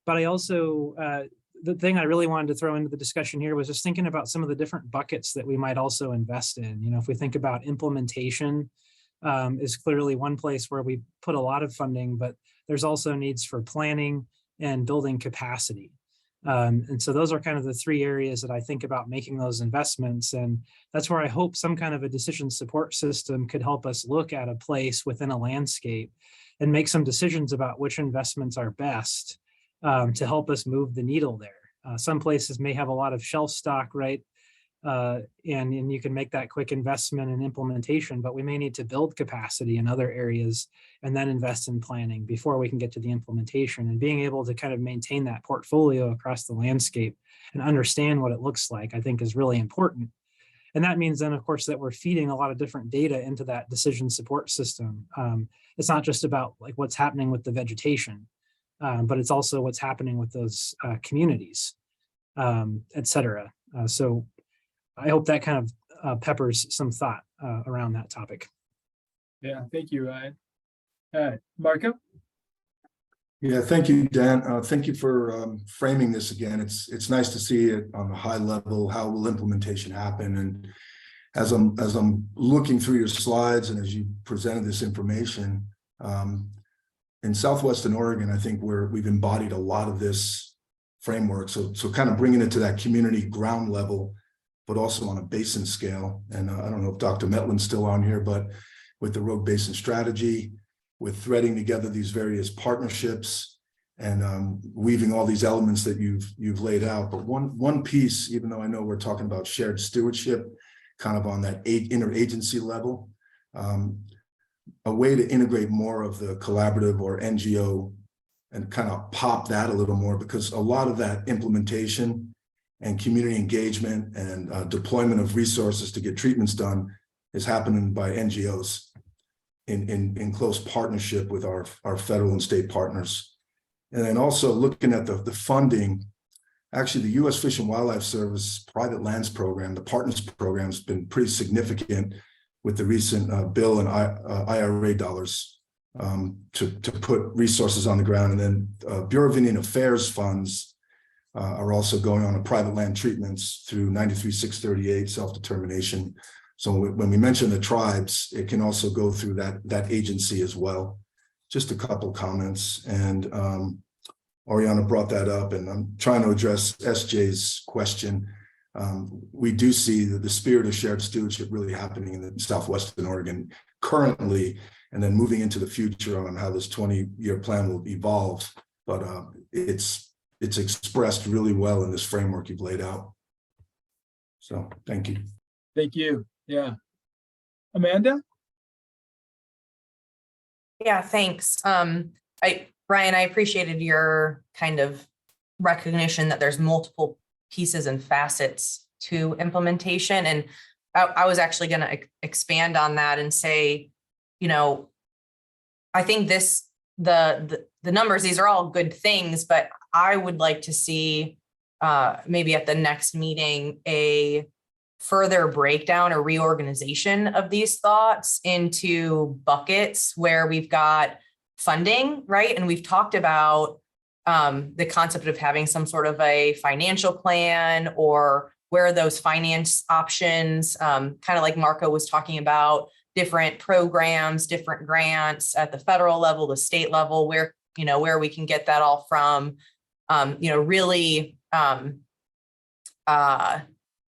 I also, the thing I really wanted to throw into the discussion here was just thinking about some of the different buckets that we might also invest in. If we think about implementation is clearly one place where we put a lot of funding, but there's also needs for planning and building capacity. And so those are kind of the 3 areas that I think about making those investments. And that's where I hope some kind of a decision support system could help us look at a place within a landscape and make some decisions about which investments are best to help us move the needle there. Some places may have a lot of shelf stock, right? And you can make that quick investment in implementation, but we may need to build capacity in other areas and then invest in planning before we can get to the implementation. And being able to kind of maintain that portfolio across the landscape and understand what it looks like, I think is really important. And that means then, of course, that we're feeding a lot of different data into that decision support system. It's not just about like what's happening with the vegetation, but it's also what's happening with those communities, et cetera. So I hope that kind of peppers some thought around that topic. Yeah, thank you, Ryan. Marco? Yeah, thank you, Dan. Thank you for framing this again. It's nice to see it on a high level. How will implementation happen? And as I'm looking through your slides and as you presented this information, in Southwestern Oregon, I think we've embodied a lot of this framework. So kind of bringing it to that community ground level, but also on a basin scale. And I don't know if Dr. Metlin's still on here, but with the Rogue Basin Strategy, with threading together these various partnerships and weaving all these elements that you've laid out. But one piece, even though I know we're talking about shared stewardship, kind of on that interagency level, a way to integrate more of the collaborative or NGO and kind of pop that a little more, because a lot of that implementation and community engagement and deployment of resources to get treatments done is happening by NGOs in close partnership with our federal and state partners. And then also looking at the funding, actually the U.S. Fish and Wildlife Service private lands program, the Partners program, has been pretty significant with the recent bill and IRA dollars to put resources on the ground. And then Bureau of Indian Affairs funds are also going on a private land treatments through 93-638 self-determination. So when we mention the tribes, it can also go through that agency as well. Just a couple comments. And Oriana brought that up, and I'm trying to address SJ's question. We do see the spirit of shared stewardship really happening in the Southwestern Oregon currently, and then moving into the future on how this 20-year plan will evolve. But it's expressed really well in this framework you've laid out. So thank you. Thank you. Yeah. Amanda? Yeah, thanks. Ryan, I appreciated your kind of recognition that there's multiple pieces and facets to implementation. And I was actually going to expand on that and say, I think the numbers, these are all good things, but I would like to see maybe at the next meeting, further breakdown or reorganization of these thoughts into buckets where we've got funding, right? And we've talked about the concept of having some sort of a financial plan, or where are those finance options, kind of like Marco was talking about, different programs, different grants at the federal level, the state level, where, you know, where we can get that all from, you know, really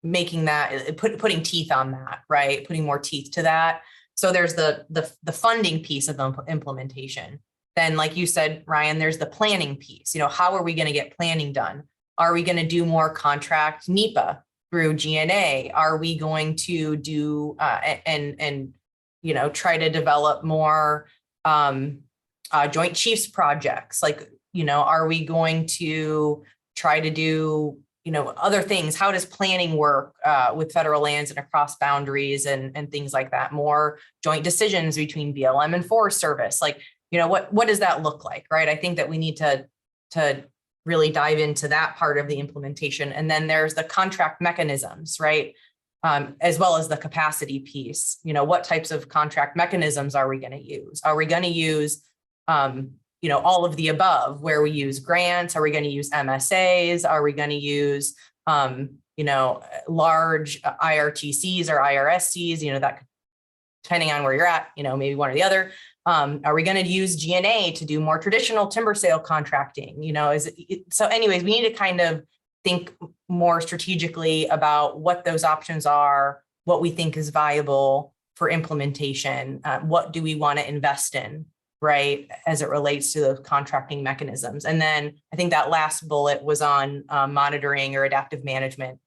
making that, putting teeth on that, right? Putting more teeth to that. So there's the funding piece of the implementation. Then, like you said, Ryan, there's the planning piece. You know, how are we going to get planning done? Are we going to do more contract NEPA through GNA? Are we going to do and you know, try to develop more joint chiefs projects? Like, you know, are we going to try to do, you know, other things? How does planning work with federal lands and across boundaries and things like that? More joint decisions between BLM and Forest Service. Like, you know, what does that look like, right? I think that we need to really dive into that part of the implementation. And then there's the contract mechanisms, right? As well as the capacity piece. You know, what types of contract mechanisms are we going to use? Are we going to use, you know, all of the above, where we use grants? Are we going to use MSAs? Are we going to use, you know, large IRTCs or IRSCs? You know, that depending on where you're at, you know, maybe one or the other. Are we going to use GNA to do more traditional timber sale contracting? You know, so anyways, we need to kind of think more strategically about what those options are, what we think is viable for implementation, what do we want to invest in, right, as it relates to those contracting mechanisms. And then I think that last bullet was on monitoring or adaptive management.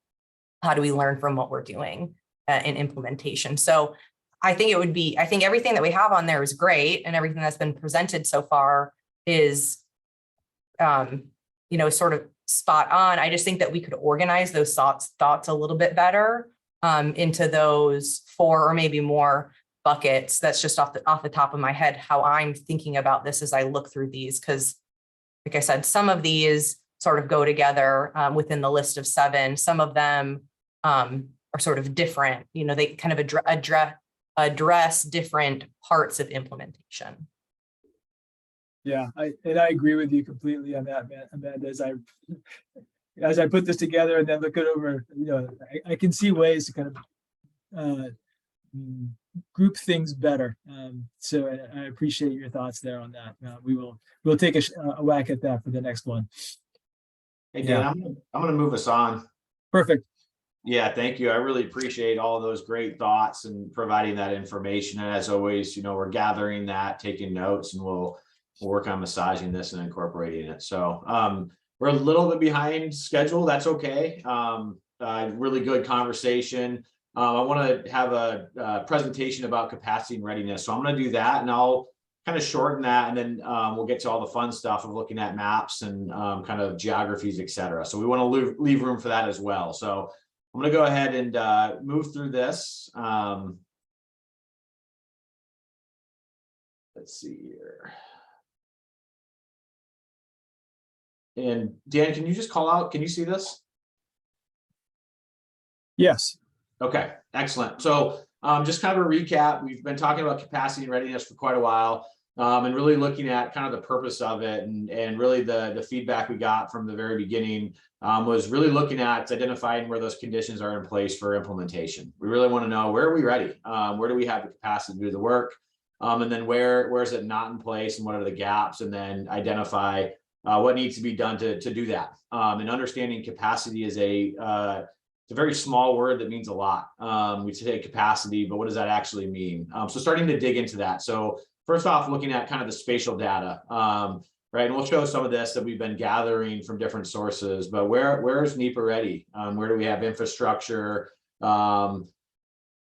How do we learn from what we're doing in implementation? So I think everything that we have on there is great, and everything that's been presented so far is, you know, sort of spot on. I just think that we could organize those thoughts a little bit better into those 4 or maybe more buckets. That's just off the top of my head how I'm thinking about this as I look through these, because, like I said, some of these sort of go together within the list of 7. Some of them are sort of different. You know, they kind of address different parts of implementation. Yeah, I agree with you completely on that, Amanda. As I put this together and then look it over, you know, I can see ways to kind of group things better. So I appreciate your thoughts there on that. We'll take a whack at that for the next one. Hey, Dan, I'm going to move us on. Perfect. Yeah, thank you. I really appreciate all of those great thoughts and providing that information. And as always, you know, we're gathering that, taking notes, and we'll work on massaging this and incorporating it. So we're a little bit behind schedule. That's okay. Really good conversation. I want to have a presentation about capacity and readiness. So I'm going to do that, and I'll kind of shorten that, and then we'll get to all the fun stuff of looking at maps and kind of geographies, et cetera. So we want to leave room for that as well. So I'm going to go ahead and move through this. Let's see here. And Dan, can you just call out? Can you see this? Yes. Okay, excellent. So just kind of a recap, we've been talking about capacity and readiness for quite a while, and really looking at kind of the purpose of it, and really the feedback we got from the very beginning was really looking at identifying where those conditions are in place for implementation. We really want to know, where are we ready? Where do we have the capacity to do the work? And then where is it not in place, and what are the gaps? And then identify what needs to be done to do that. And understanding capacity is it's a very small word that means a lot. We say capacity, but what does that actually mean? So starting to dig into that. So first off, looking at kind of the spatial data, right? And we'll show some of this that we've been gathering from different sources, but where is NEPA ready? Where do we have infrastructure?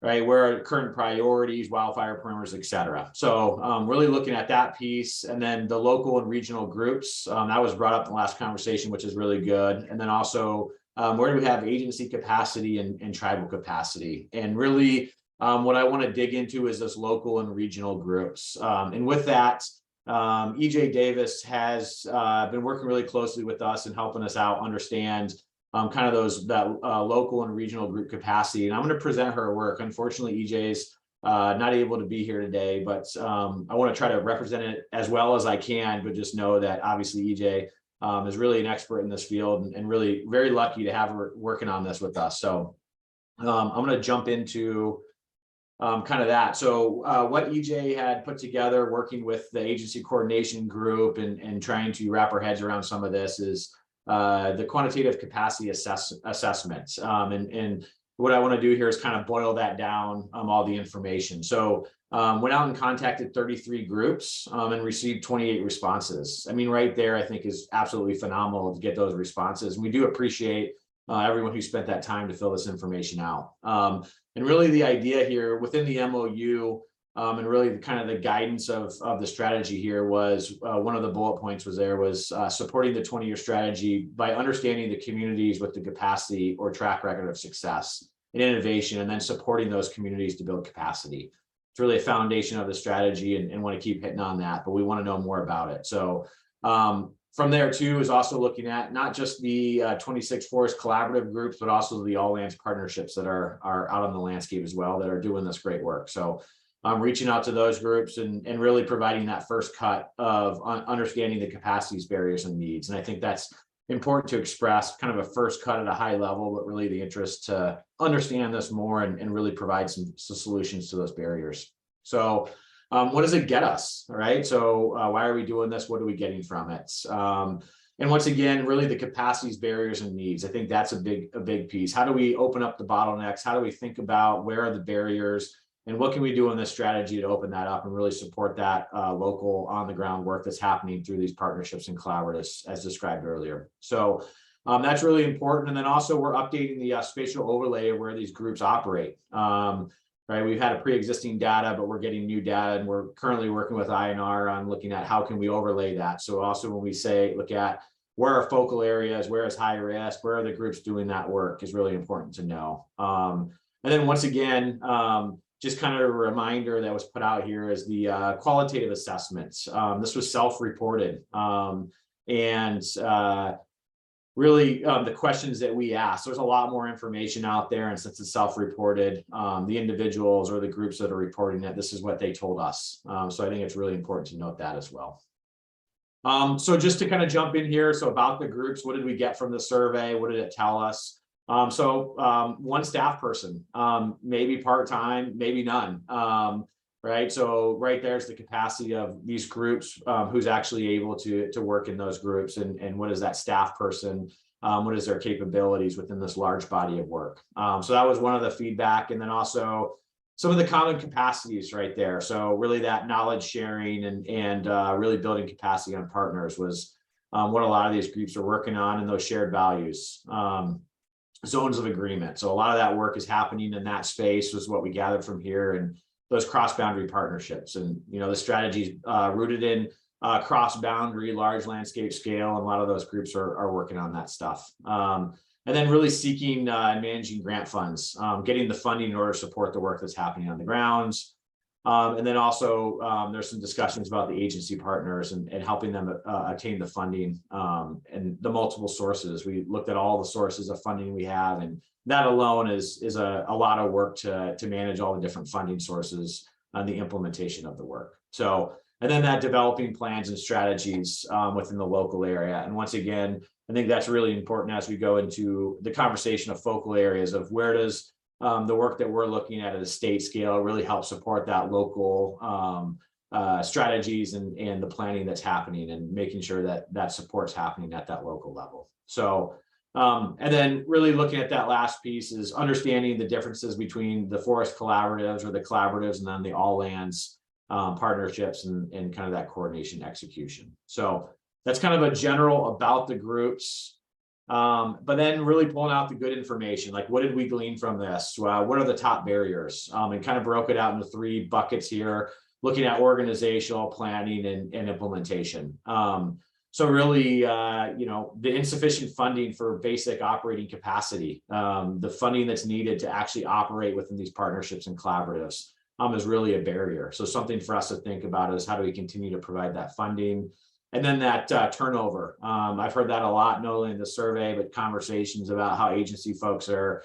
Right? Where are current priorities, wildfire perimeters, et cetera. So really looking at that piece, and then the local and regional groups, that was brought up in the last conversation, which is really good. And then also, where do we have agency capacity and tribal capacity? And really what I want to dig into is this local and regional groups. And with that, EJ Davis has been working really closely with us and helping us out understand kind of that local and regional group capacity. And I'm going to present her work. Unfortunately, EJ's not able to be here today, but I want to try to represent it as well as I can, but just know that obviously EJ is really an expert in this field and really very lucky to have her working on this with us. So I'm going to jump into kind of that. So what EJ had put together working with the agency coordination group and trying to wrap our heads around some of this is the quantitative capacity assessments. And what I want to do here is kind of boil that down, all the information. So went out and contacted 33 groups and received 28 responses. I mean, right there, I think is absolutely phenomenal to get those responses. And we do appreciate everyone who spent that time to fill this information out. And really the idea here within the MOU and really kind of the guidance of the strategy here was one of the bullet points was supporting the 20-year strategy by understanding the communities with the capacity or track record of success and innovation, and then supporting those communities to build capacity. It's really a foundation of the strategy and want to keep hitting on that, but we want to know more about it. So from there too is also looking at not just the 26 forest collaborative groups, but also the all lands partnerships that are out on the landscape as well that are doing this great work. So I'm reaching out to those groups and really providing that first cut of understanding the capacities, barriers, and needs. And I think that's important to express kind of a first cut at a high level, but really the interest to understand this more and really provide some solutions to those barriers. So what does it get us? All right. So why are we doing this? What are we getting from it? And once again, really the capacities, barriers, and needs. I think that's a big piece. How do we open up the bottlenecks? How do we think about where are the barriers? And what can we do in this strategy to open that up and really support that local on the ground work that's happening through these partnerships and collaboratives as described earlier. So that's really important. And then also we're updating the spatial overlay of where these groups operate. Right, we've had a pre-existing data, but we're getting new data, and we're currently working with INR on looking at how can we overlay that. So also when we say look at where are focal areas, where is high risk, where are the groups doing that work is really important to know. And then once again, just kind of a reminder that was put out here is the qualitative assessments. This was self-reported and really the questions that we asked. There's a lot more information out there, and since it's self-reported, the individuals or the groups that are reporting it, this is what they told us. So I think it's really important to note that as well. So just to kind of jump in here, so about the groups, what did we get from the survey? What did it tell us? So one staff person, maybe part-time, maybe none. Right. So right there's the capacity of these groups, who's actually able to work in those groups and what is that staff person, what is their capabilities within this large body of work. So that was one of the feedback. And then also some of the common capacities right there. So really that knowledge sharing and really building capacity on partners was what a lot of these groups are working on, and those shared values. Zones of agreement. So a lot of that work is happening in that space was what we gathered from here, and those cross-boundary partnerships. And, you know, the strategy rooted in cross-boundary, large landscape scale, and a lot of those groups are working on that stuff. And then really seeking and managing grant funds, getting the funding in order to support the work that's happening on the grounds. And then also there's some discussions about the agency partners and helping them attain the funding and the multiple sources. We looked at all the sources of funding we have, and that alone is a lot of work to manage all the different funding sources and the implementation of the work. So, and then that developing plans and strategies within the local area. And once again, I think that's really important as we go into the conversation of focal areas of where does the work that we're looking at a state scale really help support that local strategies and the planning that's happening, and making sure that that support's happening at that local level. So, and then really looking at that last piece is understanding the differences between the forest collaboratives or the collaboratives and then the all lands partnerships and kind of that coordination execution. So that's kind of a general about the groups. But then really pulling out the good information, like what did we glean from this? What are the top barriers? And kind of broke it out into 3 buckets here, looking at organizational planning and implementation. So really, you know, the insufficient funding for basic operating capacity, the funding that's needed to actually operate within these partnerships and collaboratives is really a barrier. So something for us to think about is how do we continue to provide that funding? And then that turnover. I've heard that a lot, not only in the survey, but conversations about how agency folks are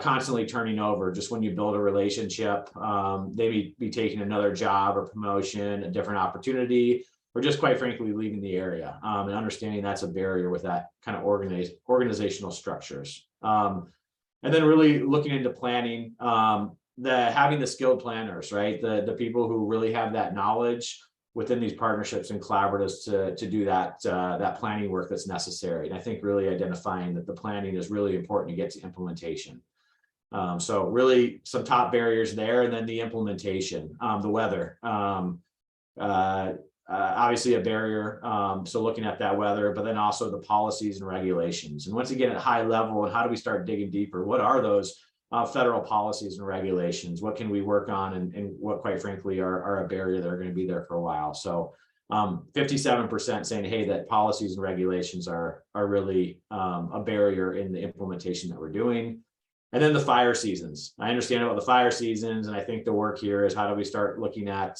constantly turning over. Just when you build a relationship, they may be taking another job or promotion, a different opportunity, or just quite frankly, leaving the area, and understanding that's a barrier with that kind of organizational structures. And then really looking into planning, having the skilled planners, right? The people who really have that knowledge within these partnerships and collaboratives to do that planning work that's necessary. And I think really identifying that the planning is really important to get to implementation. So really some top barriers there, and then the implementation, the weather. Obviously a barrier, so looking at that weather, but then also the policies and regulations. And once again, at high level, and how do we start digging deeper? What are those federal policies and regulations? What can we work on, and what, quite frankly, are a barrier that are going to be there for a while? So 57% saying, hey, that policies and regulations are really a barrier in the implementation that we're doing. And then the fire seasons. I understand about the fire seasons, and I think the work here is how do we start looking at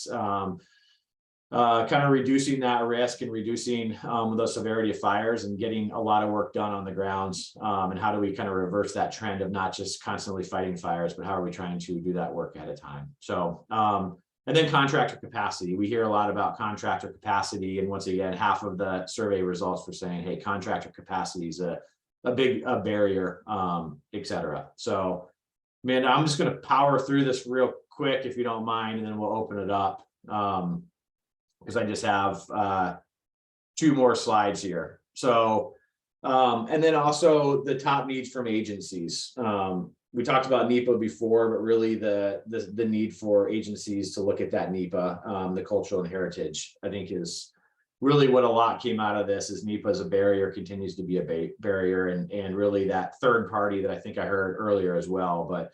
kind of reducing that risk and reducing the severity of fires, and getting a lot of work done on the grounds, and how do we kind of reverse that trend of not just constantly fighting fires, but how are we trying to do that work at a time? So and then contractor capacity. We hear a lot about contractor capacity, and once again, half of the survey results were saying, hey, contractor capacity is a big barrier, et cetera. So Amanda, I'm just going to power through this real quick if you don't mind, and then we'll open it up. Because I just have 2 more slides here. So, and then also the top needs from agencies. We talked about NEPA before, but really the need for agencies to look at that NEPA, the cultural and heritage, I think is really what a lot came out of this. Is NEPA as a barrier, continues to be a barrier, and really that third party that I think I heard earlier as well, but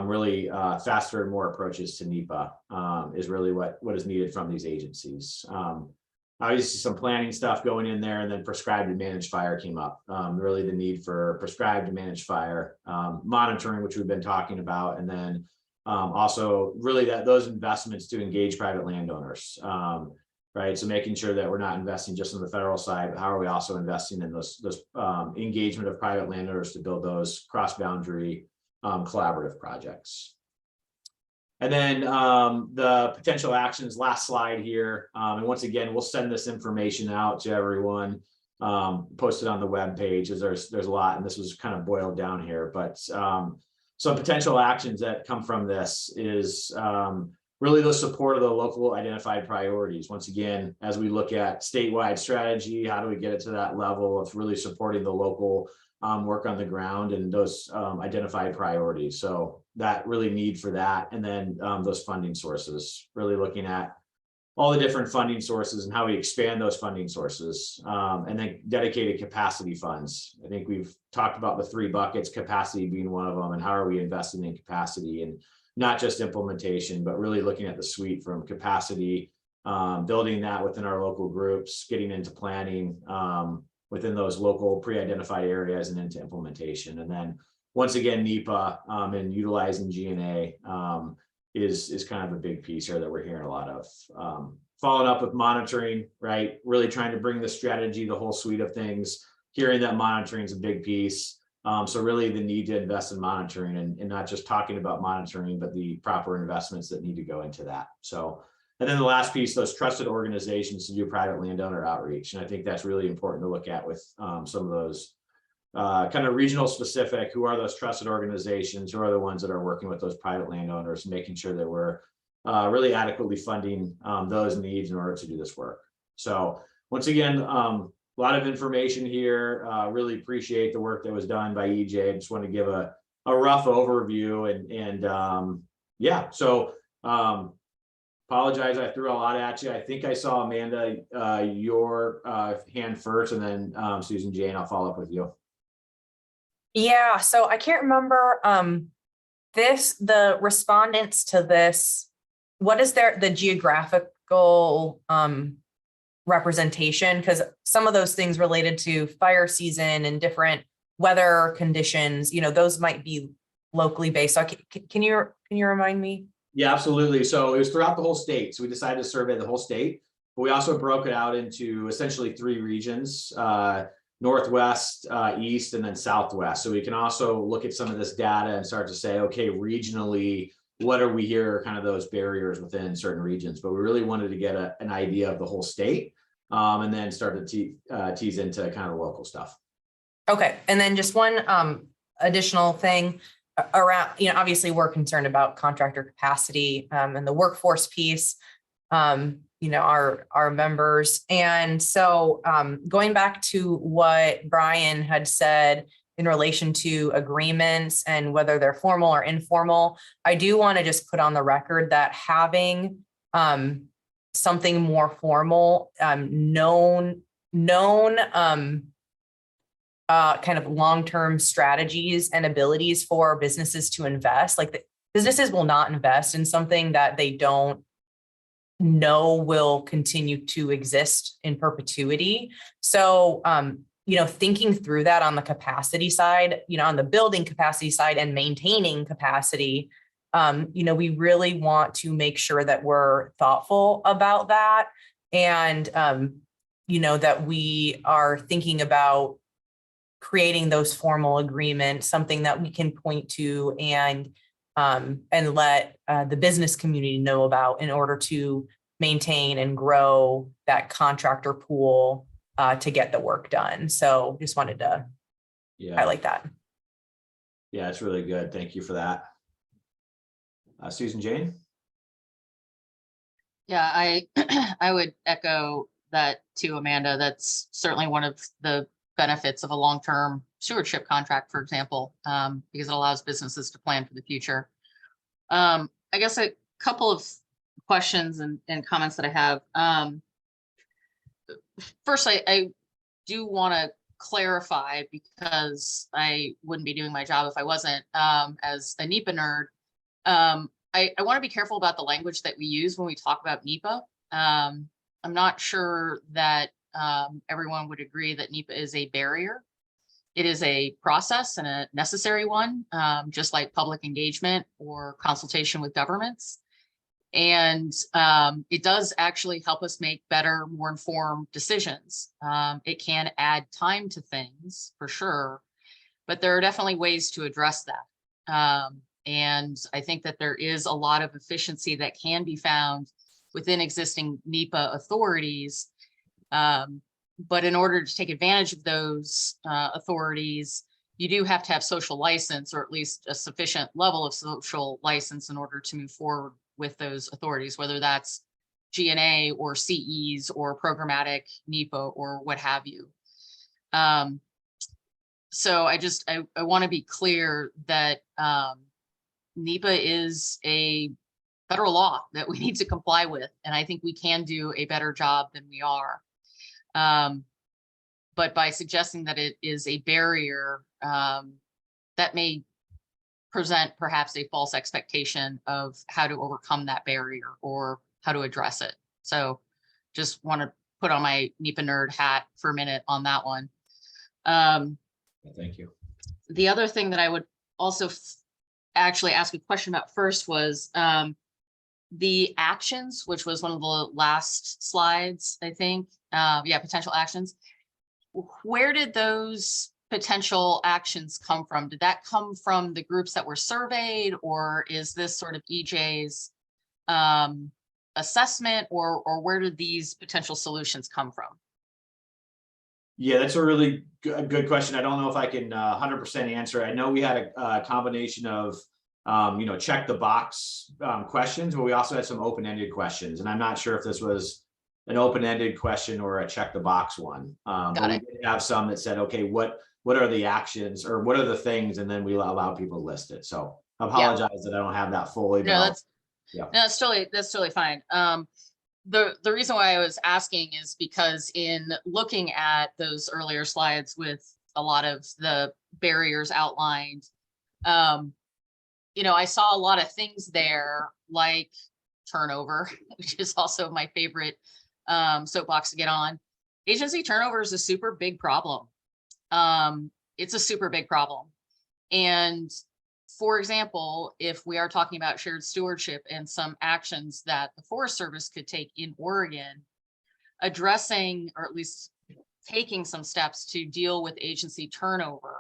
really faster and more approaches to NEPA is really what is needed from these agencies. Obviously some planning stuff going in there, and then prescribed and managed fire came up. Really the need for prescribed and managed fire, monitoring, which we've been talking about, and then also really those investments to engage private landowners. Right, so making sure that we're not investing just on the federal side, but how are we also investing in those engagement of private landowners to build those cross-boundary collaborative projects. And then the potential actions, last slide here. And once again, we'll send this information out to everyone, post it on the web page, as there's a lot, and this was kind of boiled down here. But some potential actions that come from this is really the support of the local identified priorities. Once again, as we look at statewide strategy, how do we get it to that level of really supporting the local work on the ground and those identified priorities? So that really need for that. And then those funding sources, really looking at all the different funding sources and how we expand those funding sources, and then dedicated capacity funds. I think we've talked about the 3 buckets, capacity being one of them, and how are we investing in capacity, and not just implementation, but really looking at the suite from capacity, building that within our local groups, getting into planning within those local pre-identified areas, and into implementation. And then once again, NEPA and utilizing GNA is kind of a big piece here that we're hearing a lot of. Following up with monitoring, right? Really trying to bring the strategy, the whole suite of things, hearing that monitoring is a big piece. So really the need to invest in monitoring, and not just talking about monitoring, but the proper investments that need to go into that. So, and then the last piece, those trusted organizations to do private landowner outreach. And I think that's really important to look at with some of those kind of regional specific, who are those trusted organizations, who are the ones that are working with those private landowners, making sure that we're really adequately funding those needs in order to do this work. So once again, a lot of information here. Really appreciate the work that was done by EJ. I just want to give a rough overview, and yeah, so apologize, I threw a lot at you. I think I saw Amanda, your hand first, and then Susan Jane, I'll follow up with you. Yeah, so I can't remember the respondents to this, what is the geographical representation? Because some of those things related to fire season and different weather conditions, those might be locally based. So can you remind me? Yeah, absolutely. So it was throughout the whole state. So we decided to survey the whole state. But we also broke it out into essentially 3 regions, Northwest, East, and then Southwest. So we can also look at some of this data and start to say, okay, regionally, what are we here, kind of those barriers within certain regions. But we really wanted to get an idea of the whole state, and then start to tease into kind of local stuff. Okay, and then just one additional thing around, obviously we're concerned about contractor capacity and the workforce piece, our members. And so going back to what Brian had said in relation to agreements and whether they're formal or informal, I do want to just put on the record that having something more formal, known kind of long-term strategies and abilities for businesses to invest. Like, the businesses will not invest in something that they don't know will continue to exist in perpetuity. So, thinking through that on the capacity side, on the building capacity side and maintaining capacity, we really want to make sure that we're thoughtful about that, and that we are thinking about creating those formal agreements, something that we can point to and let the business community know about in order to maintain and grow that contractor pool to get the work done. So just wanted to highlight that. Yeah, it's really good. Thank you for that. Susan Jane? Yeah, I would echo that too, Amanda. That's certainly one of the benefits of a long-term stewardship contract, for example, because it allows businesses to plan for the future. I guess a couple of questions and comments that I have. First, I do want to clarify, because I wouldn't be doing my job if I wasn't, as a NEPA nerd. I want to be careful about the language that we use when we talk about NEPA. I'm not sure that everyone would agree that NEPA is a barrier. It is a process and a necessary one, just like public engagement or consultation with governments. And it does actually help us make better, more informed decisions. It can add time to things for sure, but there are definitely ways to address that. And I think that there is a lot of efficiency that can be found within existing NEPA authorities. But in order to take advantage of those authorities, you do have to have social license, or at least a sufficient level of social license, in order to move forward with those authorities, whether that's G&A or CEs or programmatic NEPA or what have you. So I want to be clear that NEPA is a federal law that we need to comply with, and I think we can do a better job than we are. But by suggesting that it is a barrier, that may present perhaps a false expectation of how to overcome that barrier or how to address it. So just want to put on my NEPA nerd hat for a minute on that one. Thank you. The other thing that I would also actually ask a question about first was the actions, which was one of the last slides, I think. Yeah, potential actions. Where did those potential actions come from? Did that come from the groups that were surveyed, or is this sort of EJ's assessment, or where did these potential solutions come from? Yeah, that's a really good question. I don't know if I can 100% answer. I know we had a combination of check the box questions, but we also had some open-ended questions, and I'm not sure if this was an open-ended question or a check the box one. But we did have some that said, okay, what are the actions, or what are the things, and then we allow people to list it. So I apologize that I don't have that fully. No, that's totally fine. The reason why I was asking is because in looking at those earlier slides with a lot of the barriers outlined, I saw a lot of things there, like turnover, which is also my favorite soapbox to get on. Agency turnover is a super big problem. It's a super big problem. And for example, if we are talking about shared stewardship and some actions that the Forest Service could take in Oregon, addressing, or at least taking some steps to deal with agency turnover.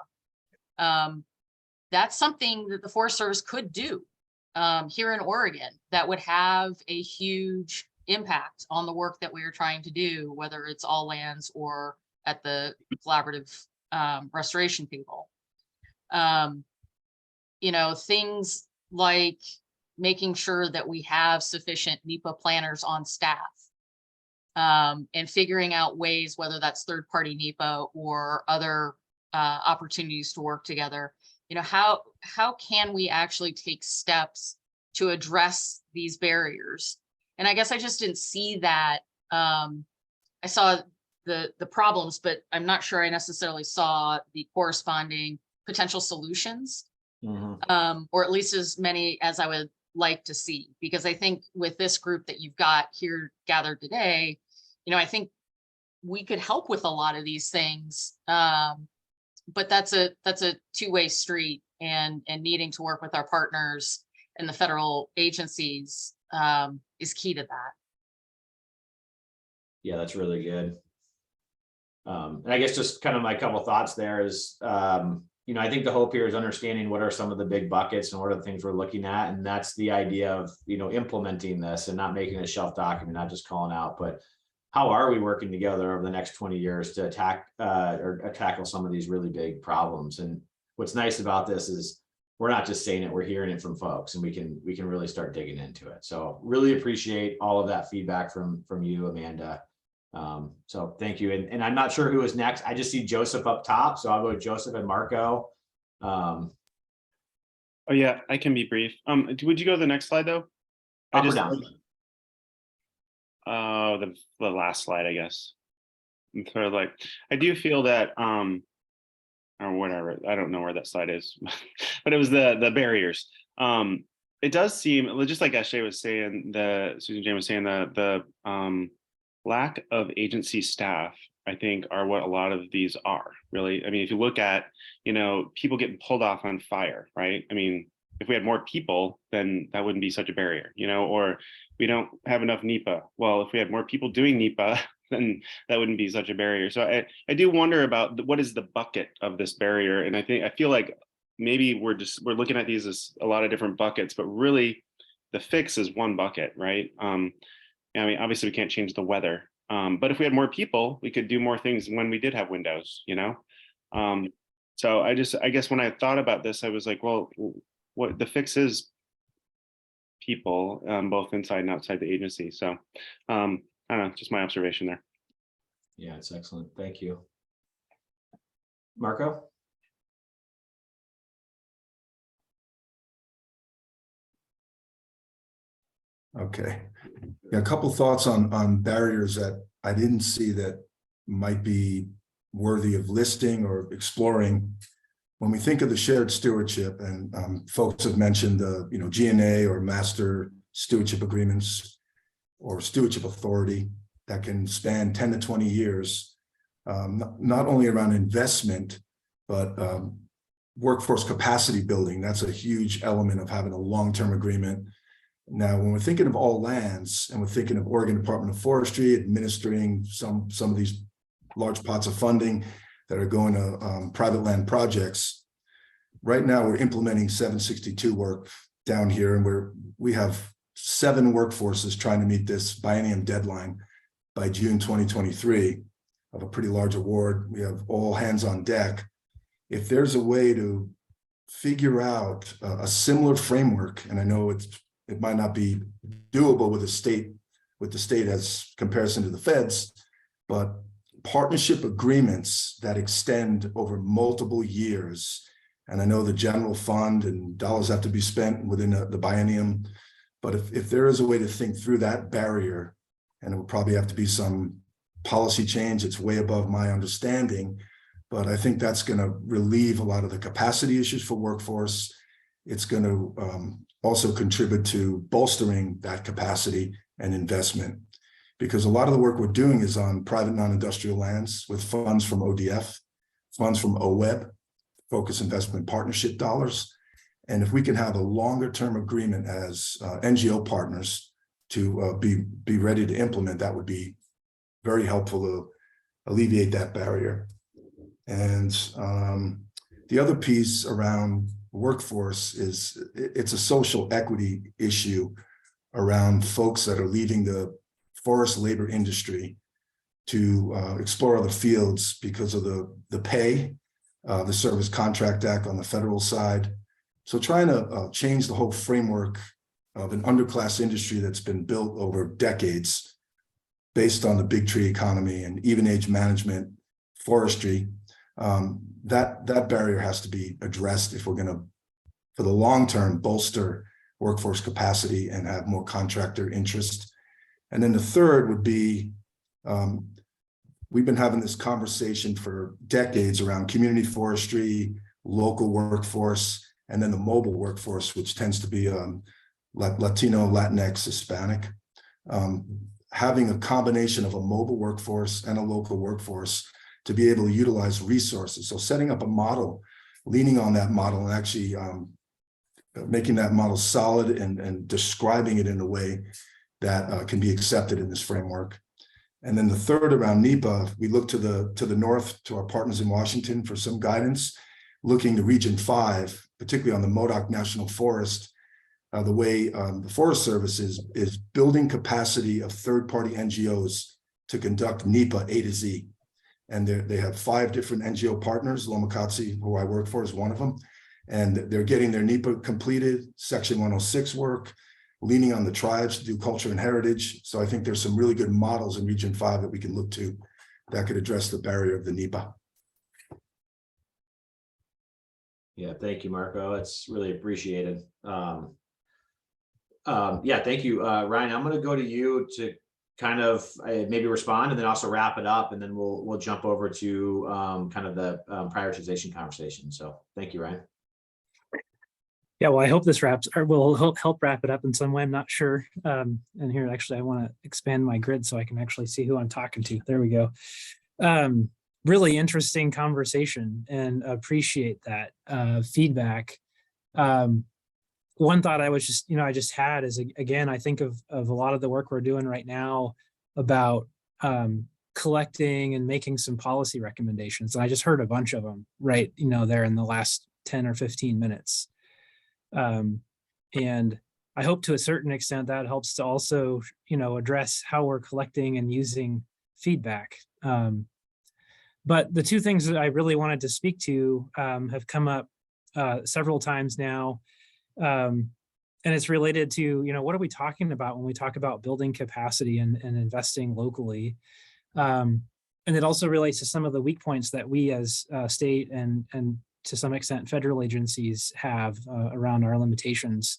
That's something that the Forest Service could do here in Oregon that would have a huge impact on the work that we are trying to do, whether it's all lands or at the collaborative restoration people. You know, things like making sure that we have sufficient NEPA planners on staff, and figuring out ways, whether that's third-party NEPA or other opportunities to work together. You know, how can we actually take steps to address these barriers? And I guess I just didn't see that. I saw the problems, but I'm not sure I necessarily saw the corresponding potential solutions, or at least as many as I would like to see. Because I think with this group that you've got here gathered today, you know, I think we could help with a lot of these things. But that's a two-way street, and needing to work with our partners and the federal agencies is key to that. Yeah, that's really good. And I guess just kind of my couple thoughts there is, you know, I think the hope here is understanding what are some of the big buckets and what are the things we're looking at. And that's the idea of, you know, implementing this and not making a shelf document, not just calling out, but how are we working together over the next 20 years to tackle some of these really big problems? And what's nice about this is we're not just saying it, we're hearing it from folks, and we can really start digging into it. So really appreciate all of that feedback from you, Amanda. So thank you. And I'm not sure who is next. I just see Joseph up top. So I'll go with Joseph and Marco. Oh yeah, I can be brief. Would you go to the next slide though? Up or down? The last slide, I guess. And sort of like, I do feel that, or whatever, I don't know where that slide is, but it was the barriers. It does seem, just like Ashley was saying, Susan Jane was saying, the lack of agency staff, I think, are what a lot of these are, really. I mean, if you look at, you know, people getting pulled off on fire, right? I mean, if we had more people, then that wouldn't be such a barrier, you know, or we don't have enough NEPA. Well, if we had more people doing NEPA, then that wouldn't be such a barrier. So I do wonder about what is the bucket of this barrier. And I feel like maybe we're looking at these as a lot of different buckets, but really the fix is one bucket, right? I mean, obviously we can't change the weather, but if we had more people, we could do more things when we did have windows, you know? So I guess when I thought about this, I was like, well, what the fix is people, both inside and outside the agency. So I don't know, just my observation there. Yeah, it's excellent. Thank you. Marco? Okay. Yeah, a couple thoughts on barriers that I didn't see that might be worthy of listing or exploring. When we think of the shared stewardship, and folks have mentioned the GNA or master stewardship agreements or stewardship authority that can span 10 to 20 years, not only around investment, but workforce capacity building. That's a huge element of having a long-term agreement. Now, when we're thinking of all lands and we're thinking of Oregon Department of Forestry administering some of these large pots of funding that are going to private land projects, right now we're implementing 762 work down here, and we have 7 workforces trying to meet this biennium deadline by June 2023 of a pretty large award. We have all hands on deck. If there's a way to figure out a similar framework, and I know it might not be doable with the state as comparison to the feds, but partnership agreements that extend over multiple years. And I know the general fund and dollars have to be spent within the biennium, but if there is a way to think through that barrier, and it would probably have to be some policy change, it's way above my understanding, but I think that's going to relieve a lot of the capacity issues for workforce. It's going to also contribute to bolstering that capacity and investment, because a lot of the work we're doing is on private non-industrial lands with funds from ODF, funds from OWEB, Focus Investment Partnership dollars. And if we can have a longer term agreement as NGO partners to be ready to implement, that would be very helpful to alleviate that barrier. And the other piece around workforce is it's a social equity issue around folks that are leaving the forest labor industry to explore other fields because of the pay, the Service Contract Act on the federal side. So trying to change the whole framework of an underclass industry that's been built over decades based on the big tree economy and even age management, forestry, that barrier has to be addressed if we're going to, for the long term, bolster workforce capacity and have more contractor interest. And then the third would be, we've been having this conversation for decades around community forestry, local workforce, and then the mobile workforce, which tends to be Latino, Latinx, Hispanic. Having a combination of a mobile workforce and a local workforce to be able to utilize resources. So setting up a model, leaning on that model and actually making that model solid and describing it in a way that can be accepted in this framework. And then the third around NEPA, we look to the north, to our partners in Washington for some guidance, looking to Region 5, particularly on the Modoc National Forest, the way the Forest Service is building capacity of third-party NGOs to conduct NEPA A to Z. And they have 5 different NGO partners. Lomakatsi, who I work for, is one of them. And they're getting their NEPA completed, Section 106 work, leaning on the tribes to do culture and heritage. So I think there's some really good models in Region 5 that we can look to that could address the barrier of the NEPA. Yeah, thank you, Marco. It's really appreciated. Yeah, thank you, Ryan. I'm going to go to you to kind of maybe respond and then also wrap it up, and then we'll jump over to kind of the prioritization conversation. So thank you, Ryan. Yeah, well, I hope this will help wrap it up in some way. I'm not sure. And here, actually, I want to expand my grid so I can actually see who I'm talking to. There we go. Really interesting conversation, and appreciate that feedback. One thought I just had is, again, I think of a lot of the work we're doing right now about collecting and making some policy recommendations. And I just heard a bunch of them right, there in the last 10 or 15 minutes. And I hope to a certain extent that helps to also, address how we're collecting and using feedback. But the 2 things that I really wanted to speak to have come up several times now. And it's related to, what are we talking about when we talk about building capacity and investing locally? And it also relates to some of the weak points that we as state and to some extent federal agencies have around our limitations.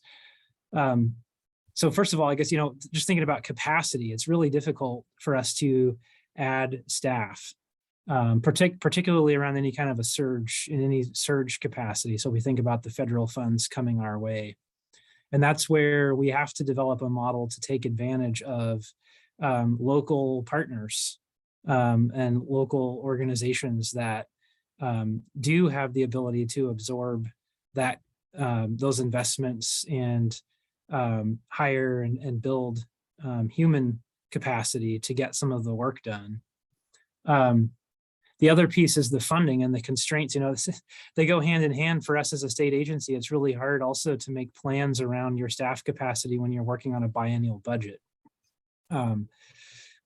So first of all, I guess, just thinking about capacity, it's really difficult for us to add staff, particularly around any kind of any surge capacity. So we think about the federal funds coming our way. And that's where we have to develop a model to take advantage of local partners and local organizations that do have the ability to absorb that those investments and hire and build human capacity to get some of the work done. The other piece is the funding and the constraints. They go hand in hand for us as a state agency. It's really hard also to make plans around your staff capacity when you're working on a biennial budget.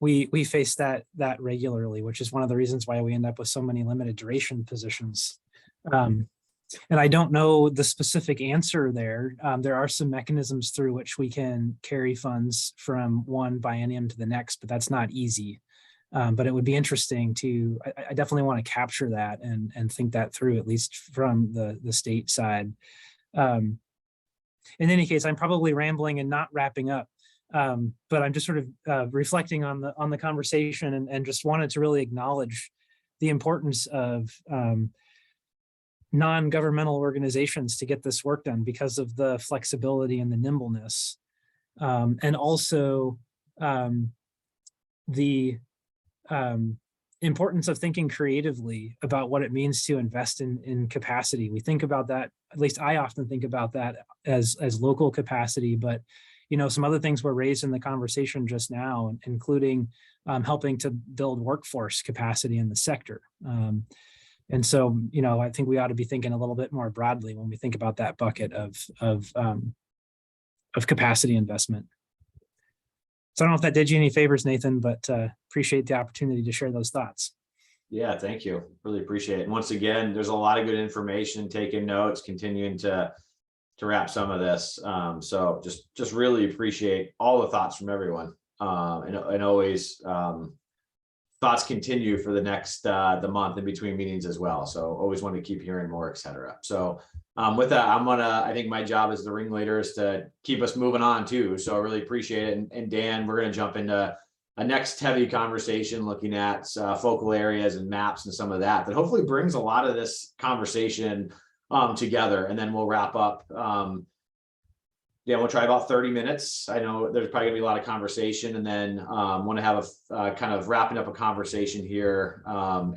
We face that regularly, which is one of the reasons why we end up with so many limited duration positions. And I don't know the specific answer there. There are some mechanisms through which we can carry funds from one biennium to the next, but that's not easy. But it would be interesting to, I definitely want to capture that and think that through, at least from the state side. In any case, I'm probably rambling and not wrapping up. But I'm just sort of reflecting on the conversation and just wanted to really acknowledge the importance of non-governmental organizations to get this work done because of the flexibility and the nimbleness, and also the importance of thinking creatively about what it means to invest in capacity. We think about that, at least I often think about that as local capacity, but some other things were raised in the conversation just now, including helping to build workforce capacity in the sector. And so, I think we ought to be thinking a little bit more broadly when we think about that bucket of capacity investment. So I don't know if that did you any favors, Nathan, but appreciate the opportunity to share those thoughts. Yeah, thank you. Really appreciate it. And once again, there's a lot of good information, taking notes, continuing to wrap some of this. So just really appreciate all the thoughts from everyone. And always thoughts continue for the next the month in between meetings as well. So always want to keep hearing more, et cetera. So with that, I think my job as the ringleader is to keep us moving on too. So I really appreciate it. And Dan, we're going to jump into a next heavy conversation looking at focal areas and maps and some of that hopefully brings a lot of this conversation together. And then we'll wrap up. Yeah, we'll try about 30 minutes. I know there's probably gonna be a lot of conversation, and then want to have a kind of wrapping up a conversation here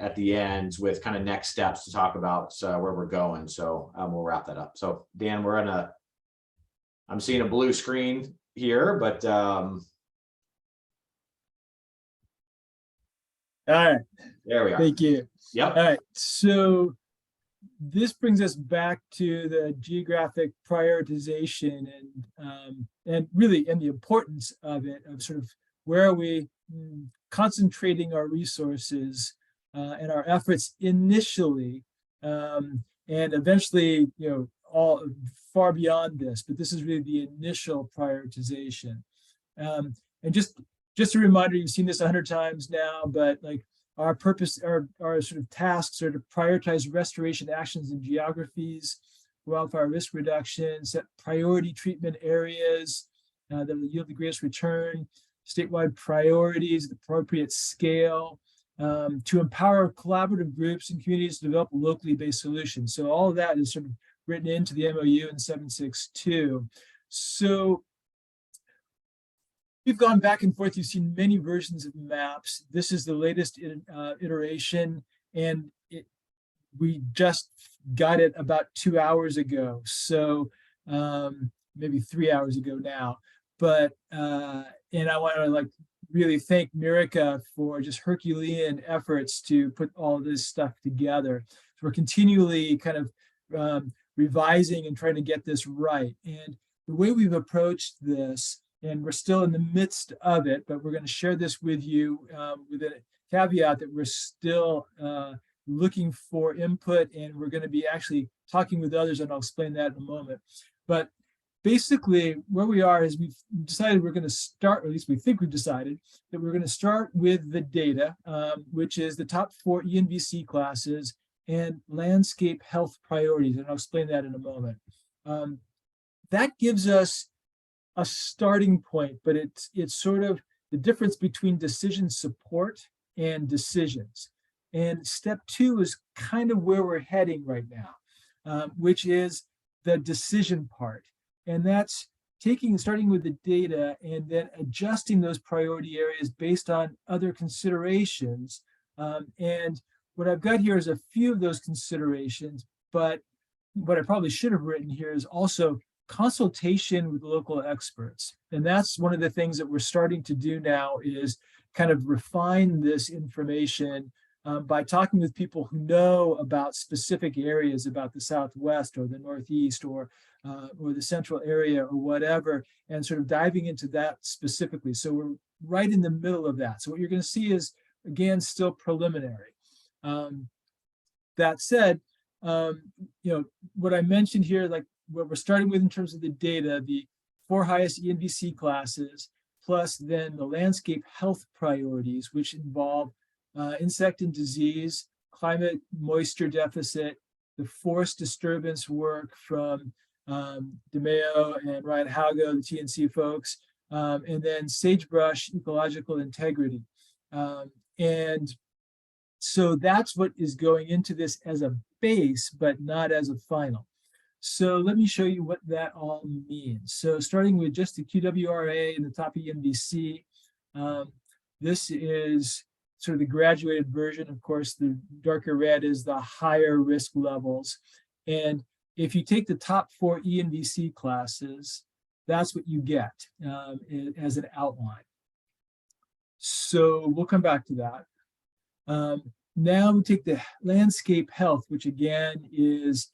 at the end with kind of next steps to talk about where we're going. So we'll wrap that up. So Dan, I'm seeing a blue screen here, but All right. there we are. Thank you. Yep. All right. So this brings us back to the geographic prioritization and really the importance of it, of sort of where are we concentrating our resources and our efforts initially, and eventually, all far beyond this. But this is really the initial prioritization. And just a reminder, you've seen this 100 times now, but like, our purpose, our sort of tasks are to prioritize restoration actions and geographies, wildfire risk reduction, set priority treatment areas that will yield the greatest return, statewide priorities, the appropriate scale, to empower collaborative groups and communities to develop locally based solutions. So all of that is sort of written into the MOU in 762. So we've gone back and forth. You've seen many versions of maps. This is the latest iteration, and we just got it about 2 hours ago. So maybe 3 hours ago now. But and I want to really thank Mirica for just Herculean efforts to put all this stuff together. So we're continually kind of revising and trying to get this right. And the way we've approached this, and we're still in the midst of it, but we're going to share this with you with a caveat that we're still looking for input, and we're going to be actually talking with others, and I'll explain that in a moment. But basically, where we are is we've decided we're going to start, or at least we think we've decided, that we're going to start with the data, which is the top 4 ENVC classes and landscape health priorities, and I'll explain that in a moment. That gives us a starting point, but it's sort of the difference between decision support and decisions. And step 2 is kind of where we're heading right now, which is the decision part. And that's starting with the data and then adjusting those priority areas based on other considerations. And what I've got here is a few of those considerations, but what I probably should have written here is also consultation with local experts. And that's one of the things that we're starting to do now, is kind of refine this information by talking with people who know about specific areas, about the Southwest or the Northeast or the central area or whatever, and sort of diving into that specifically. So we're right in the middle of that. So what you're going to see is, again, still preliminary. That said, what I mentioned here, like what we're starting with in terms of the data, the 4 highest ENVC classes, plus then the landscape health priorities, which involve insect and disease, climate moisture deficit, the forest disturbance work from DeMeo and Ryan Haugo, the TNC folks, and then sagebrush ecological integrity. And so that's what is going into this as a base, but not as a final. So let me show you what that all means. So starting with just the QWRA and the top ENVC, this is sort of the graduated version. Of course, the darker red is the higher risk levels. And if you take the top 4 ENVC classes, that's what you get as an outline. So we'll come back to that. Now we take the landscape health, which again is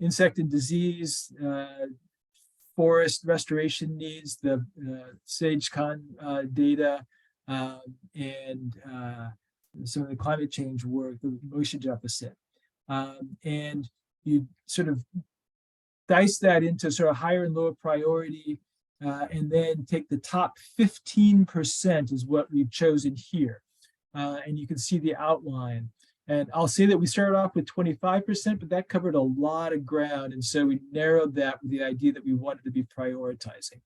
insect and disease, forest restoration needs, the SageCon data, and some of the climate change work, the moisture deficit. And you sort of dice that into sort of higher and lower priority, and then take the top 15% is what we've chosen here. And you can see the outline. And I'll say that we started off with 25%, but that covered a lot of ground. And so we narrowed that with the idea that we wanted to be prioritizing.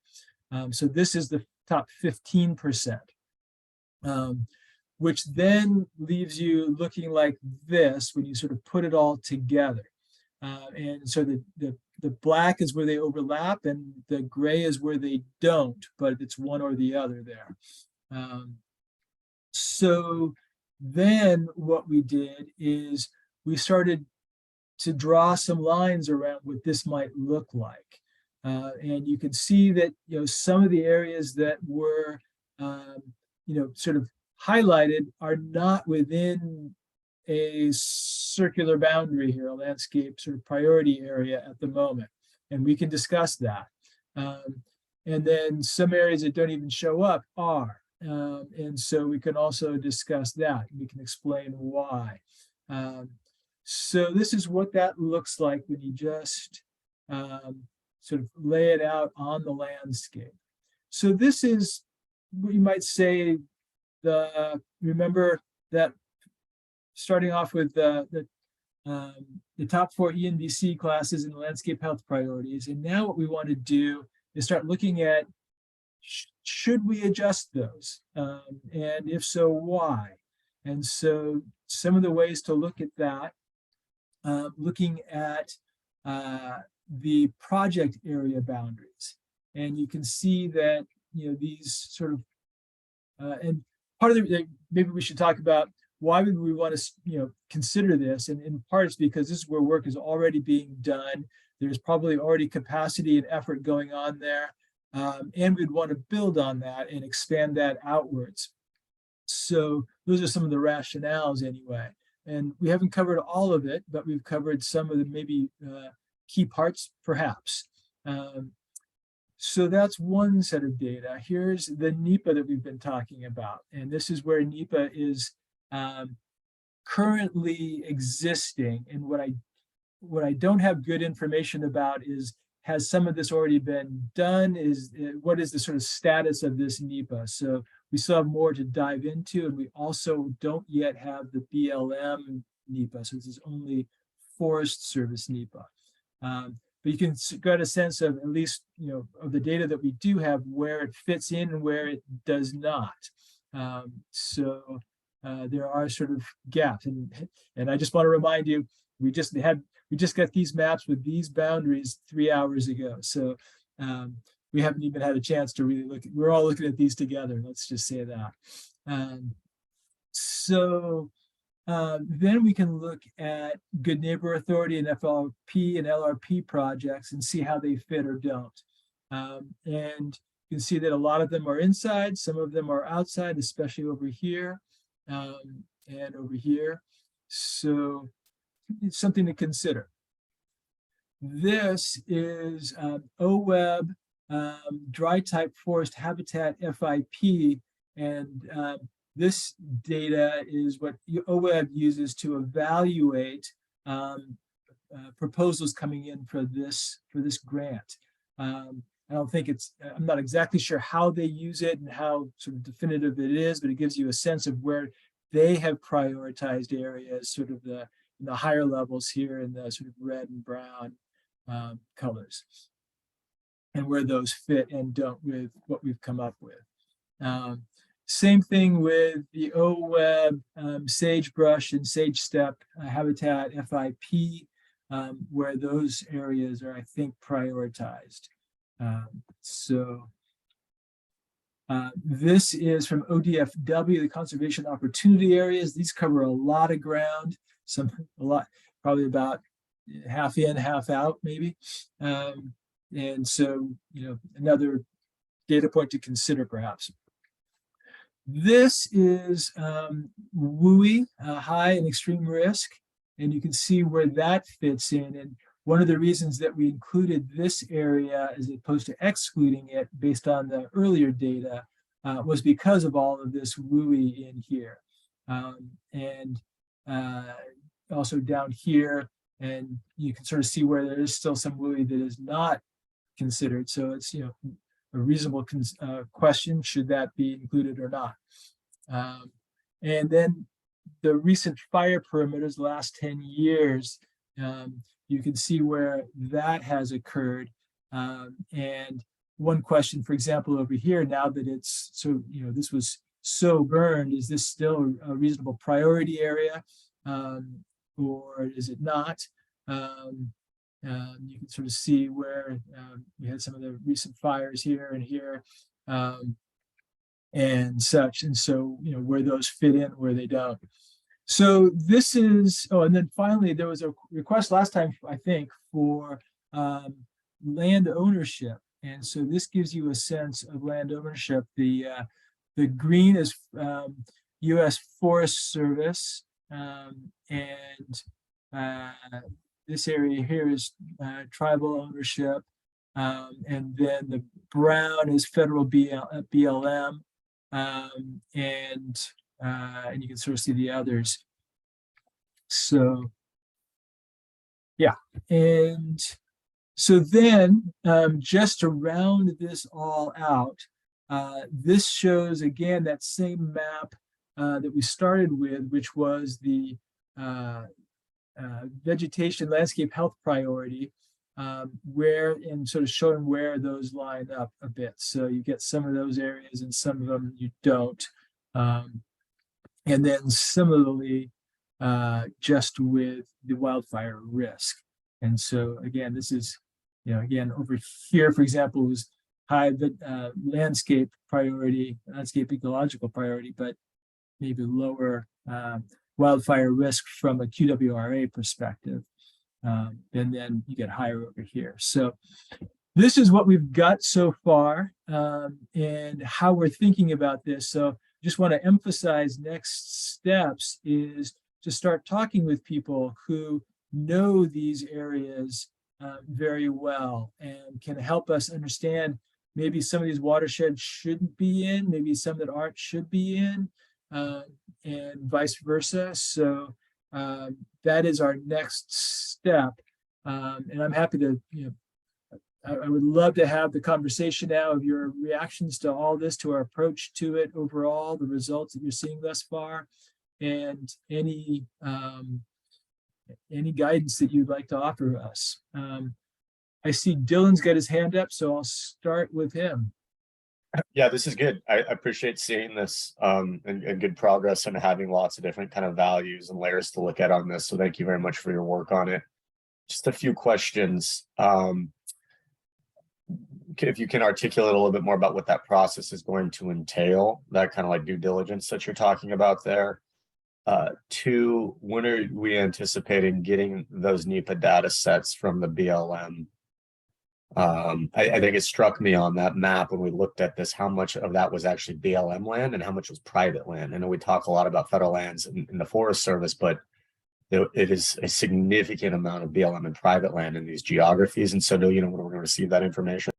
So this is the top 15%, which then leaves you looking like this when you sort of put it all together. And so the black is where they overlap and the gray is where they don't, but it's one or the other there. So then what we did is we started to draw some lines around what this might look like. And you can see that, some of the areas that were, sort of highlighted are not within a circular boundary here, a landscape sort of priority area at the moment. And we can discuss that. And then some areas that don't even show up are. And so we can also discuss that. We can explain why. So this is what that looks like when you just sort of lay it out on the landscape. So this is what you might say, remember that starting off with the top 4 ENVC classes in the landscape health priorities. And now what we want to do is start looking at, should we adjust those? And if so, why? And so some of the ways to look at that, looking at the project area boundaries. And you can see that, these sort of, and part of maybe we should talk about why would we want to, consider this? And in part it's because this is where work is already being done. There's probably already capacity and effort going on there. And we'd want to build on that and expand that outwards. So those are some of the rationales anyway. And we haven't covered all of it, but we've covered some of the maybe key parts perhaps. So that's one set of data. Here's the NEPA that we've been talking about. And this is where NEPA is currently existing. And what I don't have good information about is, has some of this already been done? What is the sort of status of this NEPA? So we still have more to dive into, and we also don't yet have the BLM NEPA. So this is only Forest Service NEPA. But you can get a sense of, at least, of the data that we do have, where it fits in and where it does not. So there are sort of gaps, and I just want to remind you, we just got these maps with these boundaries 3 hours ago. So we haven't even had a chance to really look. We're all looking at these together. Let's just say that. Then we can look at Good Neighbor Authority and FLP and LRP projects and see how they fit or don't. And you can see that a lot of them are inside, some of them are outside, especially over here and over here. So it's something to consider. This is OWEB dry type forest habitat FIP, and this data is what OWEB uses to evaluate proposals coming in for this grant. I don't think I'm not exactly sure how they use it and how sort of definitive it is, but it gives you a sense of where they have prioritized areas, sort of the higher levels here in the sort of red and brown colors, and where those fit and don't with what we've come up with. Same thing with the OWEB sagebrush and sage steppe habitat FIP, where those areas are, I think, prioritized. This is from ODFW, the Conservation Opportunity Areas. These cover a lot of ground, probably about half in, half out, maybe. And so, another data point to consider perhaps. This is WUI, high and extreme risk, and you can see where that fits in. And one of the reasons that we included this area as opposed to excluding it based on the earlier data was because of all of this WUI in here. And also down here, and you can sort of see where there is still some WUI that is not considered. So it's, a reasonable question, should that be included or not? And then the recent fire perimeters, the last 10 years, you can see where that has occurred. And one question, for example, over here, now that it's so, this was so burned, is this still a reasonable priority area, or is it not? You can sort of see where we had some of the recent fires here and here, and such. And so, where those fit in, where they don't. So this is, and then finally, there was a request last time, I think, for land ownership. And so this gives you a sense of land ownership. The green is U.S. Forest Service, and this area here is tribal ownership, and then the brown is federal BLM, and you can sort of see the others. So, yeah, and so then just to round this all out, this shows again that same map that we started with, which was the vegetation landscape health priority, where, and sort of showing where those line up a bit. So you get some of those areas and some of them you don't. And then similarly, just with the wildfire risk. And so again, this is, again, over here, for example, was high landscape priority, landscape ecological priority, but maybe lower wildfire risk from a QWRA perspective. And then you get higher over here. So this is what we've got so far, and how we're thinking about this. So just want to emphasize next steps is to start talking with people who know these areas very well and can help us understand maybe some of these watersheds shouldn't be in, maybe some that aren't should be in, and vice versa. So that is our next step. And I'm happy to, I would love to have the conversation now of your reactions to all this, to our approach to it overall, the results that you're seeing thus far, and any guidance that you'd like to offer us. I see Dylan's got his hand up, so I'll start with him. Yeah, this is good. I appreciate seeing this and good progress and having lots of different kind of values and layers to look at on this. So thank you very much for your work on it. Just a few questions. If you can articulate a little bit more about what that process is going to entail, that kind of like due diligence that you're talking about there. Two, when are we anticipating getting those NEPA data sets from the BLM? I think it struck me on that map when we looked at this, how much of that was actually BLM land and how much was private land. I know we talk a lot about federal lands in the Forest Service, but it is a significant amount of BLM and private land in these geographies. And so, when we're going to receive that information?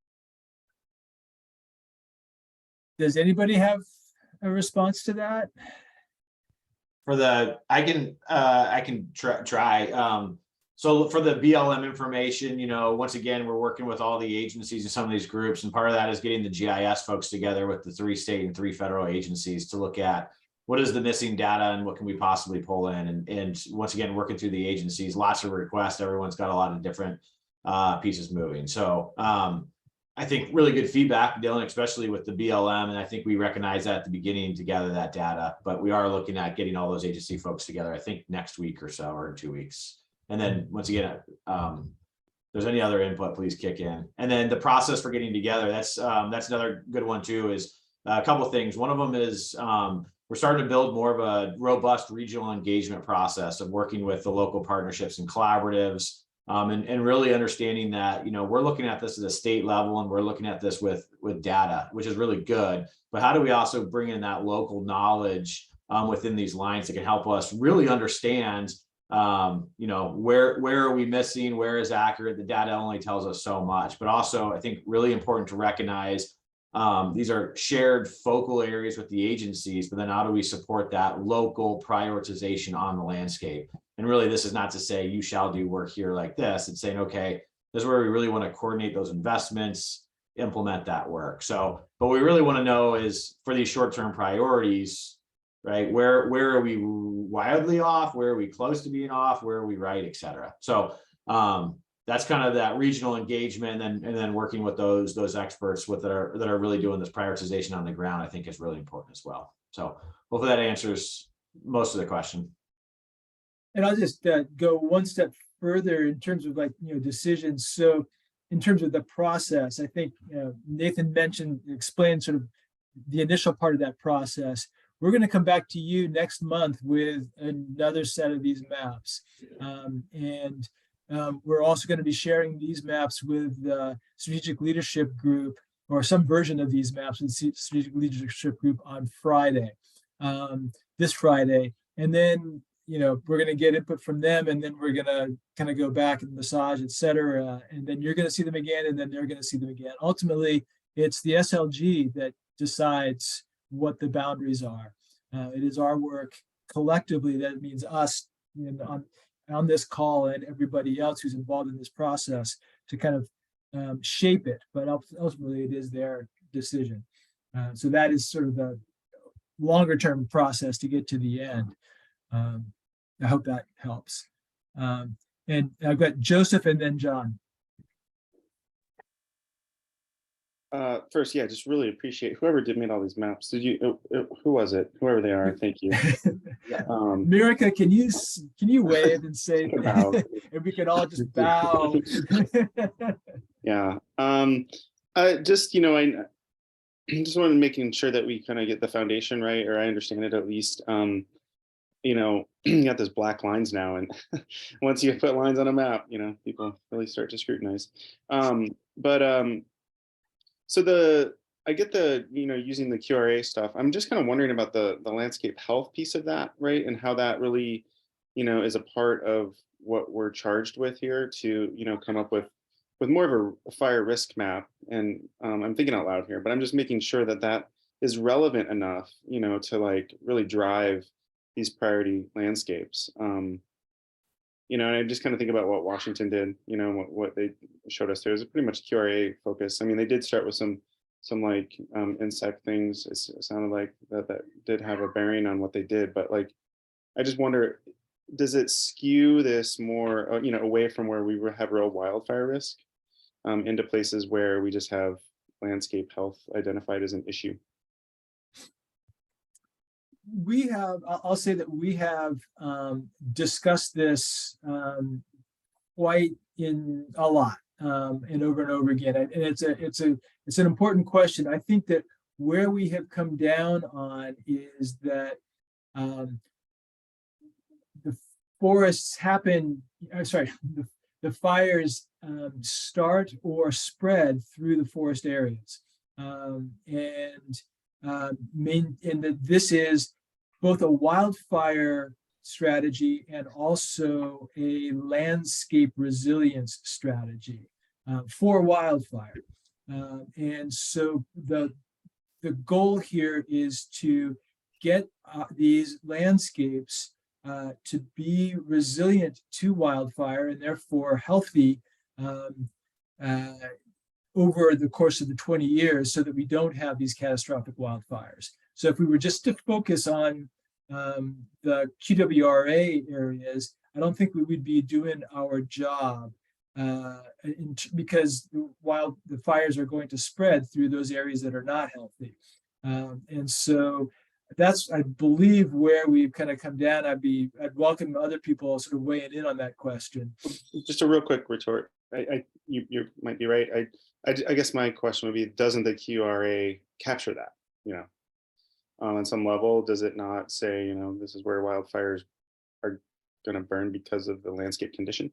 Does anybody have a response to that? For the, I can try. So for the BLM information, once again, we're working with all the agencies and some of these groups, and part of that is getting the GIS folks together with the 3 state and 3 federal agencies to look at what is the missing data and what can we possibly pull in. And once again, working through the agencies, lots of requests. Everyone's got a lot of different pieces moving. So I think really good feedback, Dylan, especially with the BLM. And I think we recognize that at the beginning to gather that data, but we are looking at getting all those agency folks together, I think next week or so, or in 2 weeks. And then once again, if there's any other input, please kick in. And then the process for getting together, that's another good one too, is a couple of things. One of them is we're starting to build more of a robust regional engagement process of working with the local partnerships and collaboratives, And really understanding that, we're looking at this at a state level and we're looking at this with data, which is really good. But how do we also bring in that local knowledge within these lines that can help us really understand, where are we missing, where is accurate? The data only tells us so much, but also I think really important to recognize these are shared focal areas with the agencies, but then how do we support that local prioritization on the landscape? And really, this is not to say you shall do work here like this. It's saying, okay, this is where we really want to coordinate those investments, implement that work. So, but we really want to know is for these short-term priorities, right? Where are we wildly off? Where are we close to being off? Where are we right, et cetera? So that's kind of that regional engagement and then working with those experts that are really doing this prioritization on the ground, I think is really important as well. So hopefully that answers most of the question. And I'll just go one step further in terms of decisions. So in terms of the process, I think Nathan explained sort of the initial part of that process. We're going to come back to you next month with another set of these maps. We're also going to be sharing these maps with the strategic leadership group, or some version of these maps with the strategic leadership group on Friday, this Friday. And then we're going to get input from them, and then we're going to kind of go back and massage, et cetera. And then you're going to see them again, and then they're going to see them again. Ultimately, it's the SLG that decides what the boundaries are. It is our work collectively, that means us on this call and everybody else who's involved in this process, to kind of shape it. But ultimately, it is their decision. So that is sort of the longer term process to get to the end. I hope that helps. And I've got Joseph and then John. First, yeah, just really appreciate whoever made all these maps. Who was it? Whoever they are, thank you. Mirica, can you wave and say, if we could all just bow? Yeah. I just wanted making sure that we kind of get the foundation right, or I understand it at least. You got those black lines now, and once you put lines on a map, people really start to scrutinize. So I get using the QRA stuff. I'm just kind of wondering about the landscape health piece of that, right? And how that really, is a part of what we're charged with here to, come up with more of a fire risk map. And I'm thinking out loud here, but I'm just making sure that is relevant enough, to really drive these priority landscapes. And I just kind of think about what Washington did, what they showed us there is pretty much QRA focus. I mean, they did start with some insect things. It sounded like that did have a bearing on what they did, but I just wonder, does it skew this more, away from where we have real wildfire risk, into places where we just have landscape health identified as an issue? I'll say that we have discussed this quite a lot and over again. And it's an important question. I think that where we have come down on is that the forests happen, the fires start or spread through the forest areas. And that this is both a wildfire strategy and also a landscape resilience strategy for wildfire. And so the goal here is to get these landscapes to be resilient to wildfire and therefore healthy over the course of the 20 years, so that we don't have these catastrophic wildfires. So if we were just to focus on the QWRA areas, I don't think we would be doing our job because while the fires are going to spread through those areas that are not healthy. And so that's, I believe, where we've kind of come down. I'd welcome other people sort of weighing in on that question. Just a real quick retort. You might be right. I guess my question would be, doesn't the QRA capture that, on some level? Does it not say, this is where wildfires are going to burn because of the landscape condition?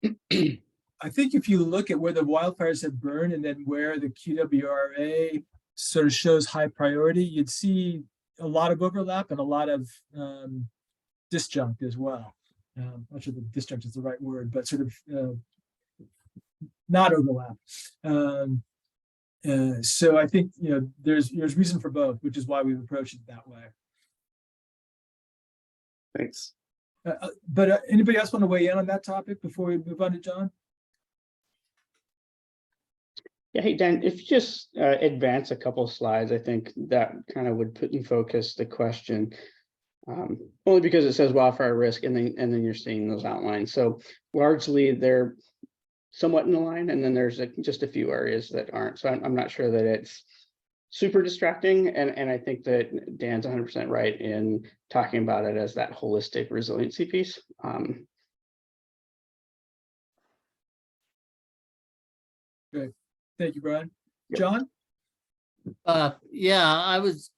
I think if you look at where the wildfires have burned and then where the QWRA sort of shows high priority, you'd see a lot of overlap and a lot of disjunct as well. Not sure the disjunct is the right word, but sort of not overlap. So I think, you know, there's reason for both, which is why we've approached it that way. Thanks. But anybody else want to weigh in on that topic before we move on to John? Yeah, hey, Dan, if you just advance a couple of slides, I think that kind of would put in focus the question. Only because it says wildfire risk and then you're seeing those outlines. So largely they're somewhat in line, and then there's just a few areas that aren't. So I'm not sure that it's super distracting. And I think that Dan's 100% right in talking about it as that holistic resiliency piece. Good. Thank you, Brian. Yep. John? Yeah, I was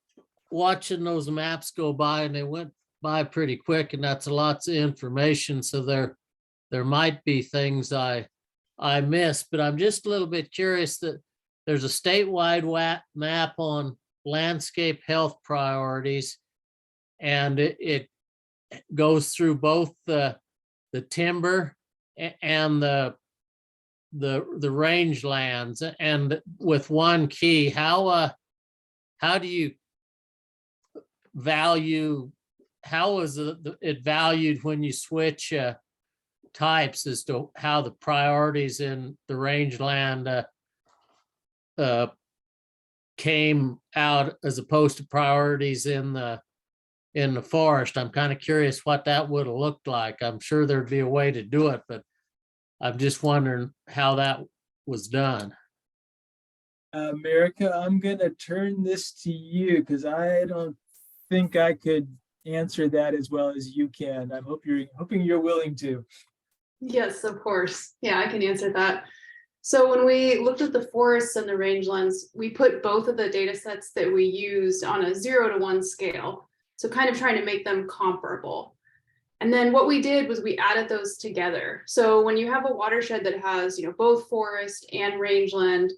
watching those maps go by and they went by pretty quick, and that's lots of information. So there might be things I missed, but I'm just a little bit curious that there's a statewide map on landscape health priorities, and it goes through both the timber and the rangelands, and with one key, how do you value, how is it valued when you switch types as to how the priorities in the rangeland came out as opposed to priorities in the forest? I'm kind of curious what that would have looked like. I'm sure there'd be a way to do it, but I'm just wondering how that was done. America, I'm going to turn this to you because I don't think I could answer that as well as you can. I'm hoping you're willing to. Yes, of course. Yeah, I can answer that. So when we looked at the forests and the rangelands, we put both of the data sets that we used on a 0 to 1 scale. So kind of trying to make them comparable. And then what we did was we added those together. So when you have a watershed that has, you know, both forest and rangeland,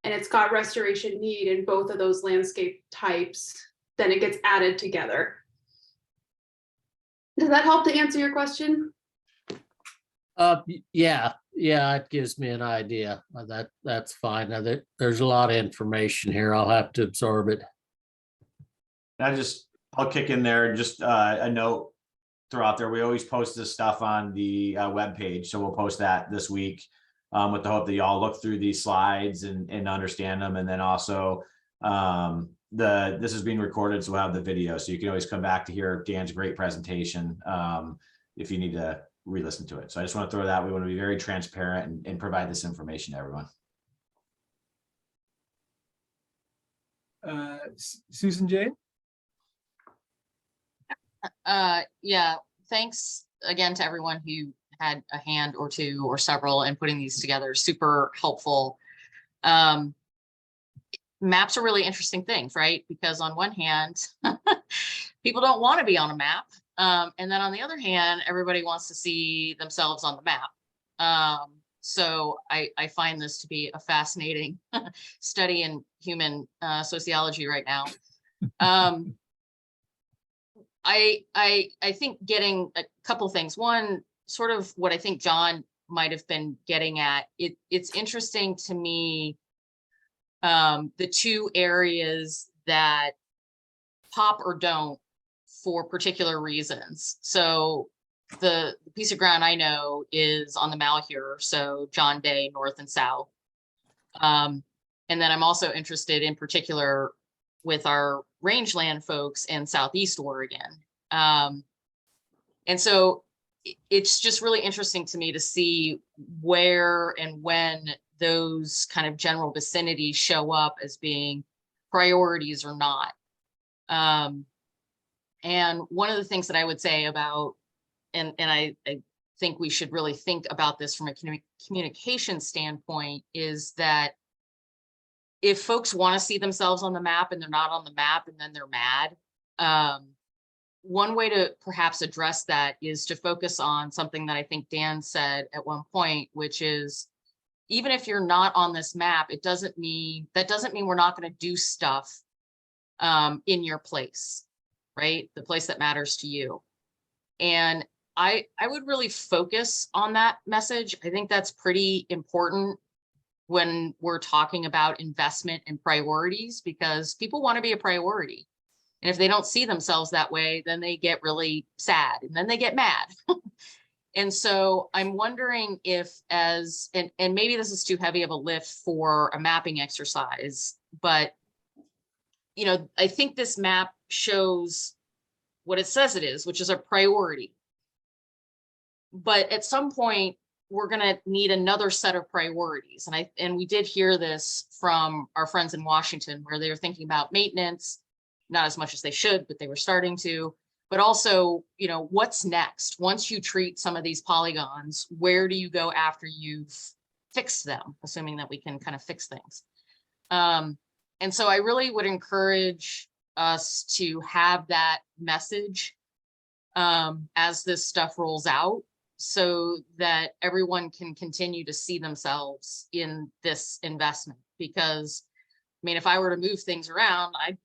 and it's got restoration need in both of those landscape types, then it gets added together. Does that help to answer your question? Yeah, it gives me an idea. That's fine. Now there's a lot of information here. I'll have to absorb it. I'll kick in there just a note throughout there. We always post this stuff on the webpage, so we'll post that this week with the hope that y'all look through these slides and understand them. And then also this is being recorded, so we'll have the video, so you can always come back to hear Dan's great presentation if you need to re-listen to it. So I just want to throw that. We want to be very transparent and provide this information to everyone. Susan Jane? Yeah, thanks again to everyone who had a hand or two or several in putting these together. Super helpful. Maps are really interesting things, right? Because on one hand, people don't want to be on a map. And then on the other hand, everybody wants to see themselves on the map. So I find this to be a fascinating study in human sociology right now. I think getting a couple things. One, sort of what I think John might have been getting at. It's interesting to me, the two areas that pop or don't for particular reasons. So the piece of ground I know is on the Malheur, so John Day, north and south. And then I'm also interested in particular with our rangeland folks in Southeast Oregon. And so it's just really interesting to me to see where and when those kind of general vicinities show up as being priorities or not. And one of the things that I would say about, and I think we should really think about this from a communication standpoint, is that if folks want to see themselves on the map and they're not on the map and then they're mad, one way to perhaps address that is to focus on something that I think Dan said at one point, which is, even if you're not on this map, that doesn't mean we're not going to do stuff in your place, right? The place that matters to you. And I would really focus on that message. I think that's pretty important when we're talking about investment and priorities, because people want to be a priority. And if they don't see themselves that way, then they get really sad and then they get mad. And so I'm wondering if and maybe this is too heavy of a lift for a mapping exercise, but I think this map shows what it says it is, which is a priority. But at some point, we're going to need another set of priorities. And we did hear this from our friends in Washington, where they were thinking about maintenance, not as much as they should, but they were starting to. But also, what's next? Once you treat some of these polygons, where do you go after you've fixed them, assuming that we can kind of fix things? And so I really would encourage us to have that message as this stuff rolls out, so that everyone can continue to see themselves in this investment. Because, if I were to move things around, I'd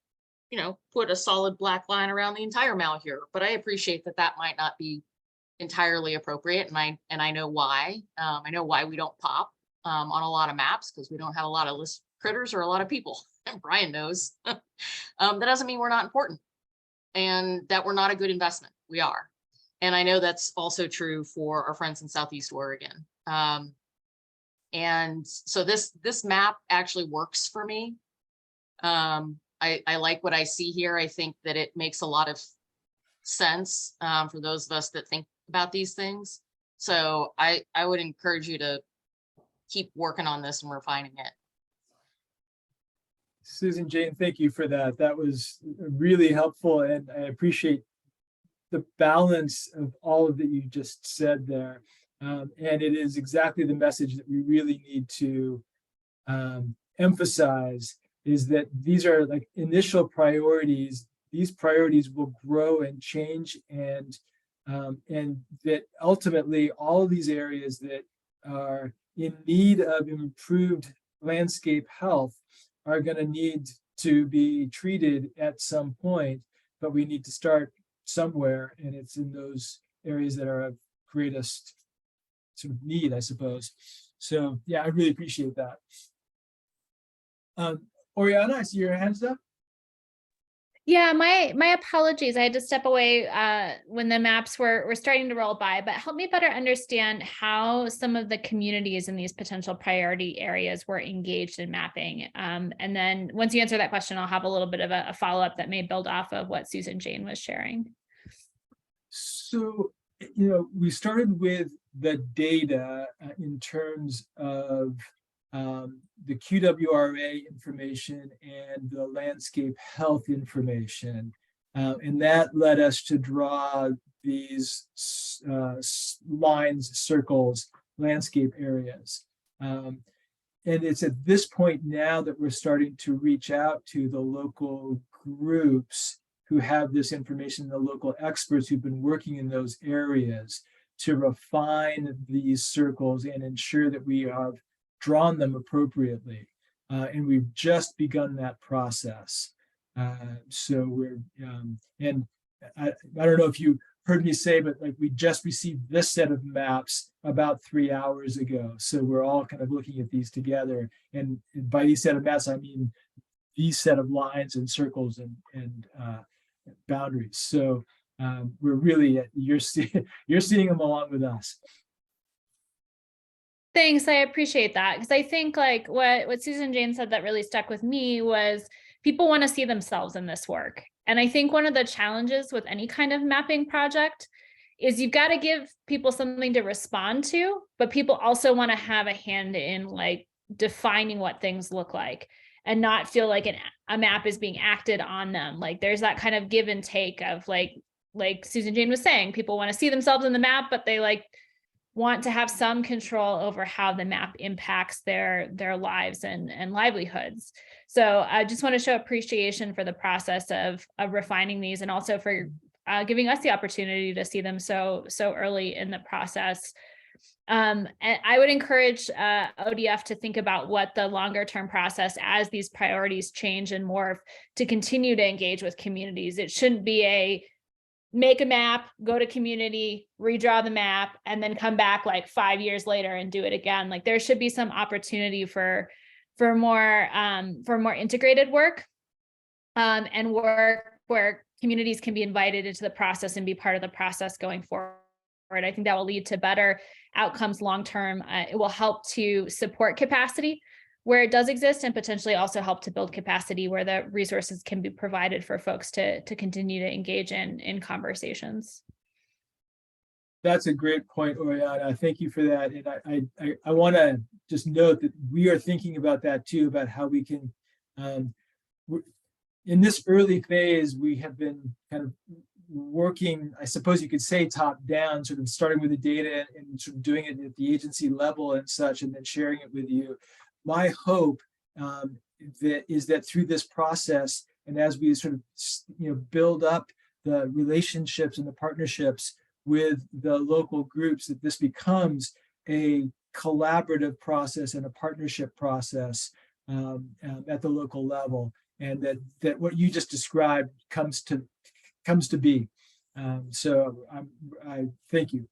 put a solid black line around the entire Malheur, but I appreciate that might not be entirely appropriate. And I know why. I know why we don't pop on a lot of maps, because we don't have a lot of list critters or a lot of people. And Brian knows. That doesn't mean we're not important and that we're not a good investment. We are. And I know that's also true for our friends in Southeast Oregon. And so this map actually works for me. I like what I see here. I think that it makes a lot of sense for those of us that think about these things. So I would encourage you to keep working on this and refining it. Susan Jane, thank you for that. That was really helpful, and I appreciate the balance of all of that you just said there. And it is exactly the message that we really need to emphasize, is that these are like initial priorities. These priorities will grow and change, and that ultimately all of these areas that are in need of improved landscape health are going to need to be treated at some point, but we need to start somewhere, and it's in those areas that are of greatest sort of need, I suppose. So yeah, I really appreciate that. Oriana, I see your hands up. Yeah, my apologies. I had to step away when the maps were starting to roll by, but help me better understand how some of the communities in these potential priority areas were engaged in mapping. And then once you answer that question, I'll have a little bit of a follow-up that may build off of what Susan Jane was sharing. So, we started with the data in terms of the QWRA information and the landscape health information. And that led us to draw these lines, circles, landscape areas. And it's at this point now that we're starting to reach out to the local groups who have this information, the local experts who've been working in those areas, to refine these circles and ensure that we have drawn them appropriately. And we've just begun that process. So we're, and I don't know if you heard me say, but like we just received this set of maps about 3 hours ago. So we're all kind of looking at these together. And by these set of maps, I mean these set of lines and circles and boundaries. So we're really, you're seeing them along with us. Thanks, I appreciate that, because I think like what Susan Jane said that really stuck with me was people want to see themselves in this work. And I think one of the challenges with any kind of mapping project is you've got to give people something to respond to, but people also want to have a hand in like defining what things look like and not feel like a map is being acted on them. Like there's that kind of give and take of like Susan Jane was saying, people want to see themselves in the map, but they like want to have some control over how the map impacts their lives and livelihoods. So I just want to show appreciation for the process of refining these, and also for giving us the opportunity to see them so early in the process. And I would encourage ODF to think about what the longer term process, as these priorities change and morph, to continue to engage with communities. It shouldn't be a make a map, go to community, redraw the map, and then come back like 5 years later and do it again. Like there should be some opportunity for more integrated work, and work where communities can be invited into the process and be part of the process going forward. I think that will lead to better outcomes long term. It will help to support capacity where it does exist, and potentially also help to build capacity where the resources can be provided for folks to continue to engage in conversations. That's a great point, Oriana. Thank you for that. And I want to just note that we are thinking about that too, about how we can, in this early phase, we have been kind of working, I suppose you could say, top down, sort of starting with the data and sort of doing it at the agency level and such, and then sharing it with you. My hope is that through this process, and as we sort of build up the relationships and the partnerships with the local groups, that this becomes a collaborative process and a partnership process at the local level, and that what you just described comes to be. So I thank you.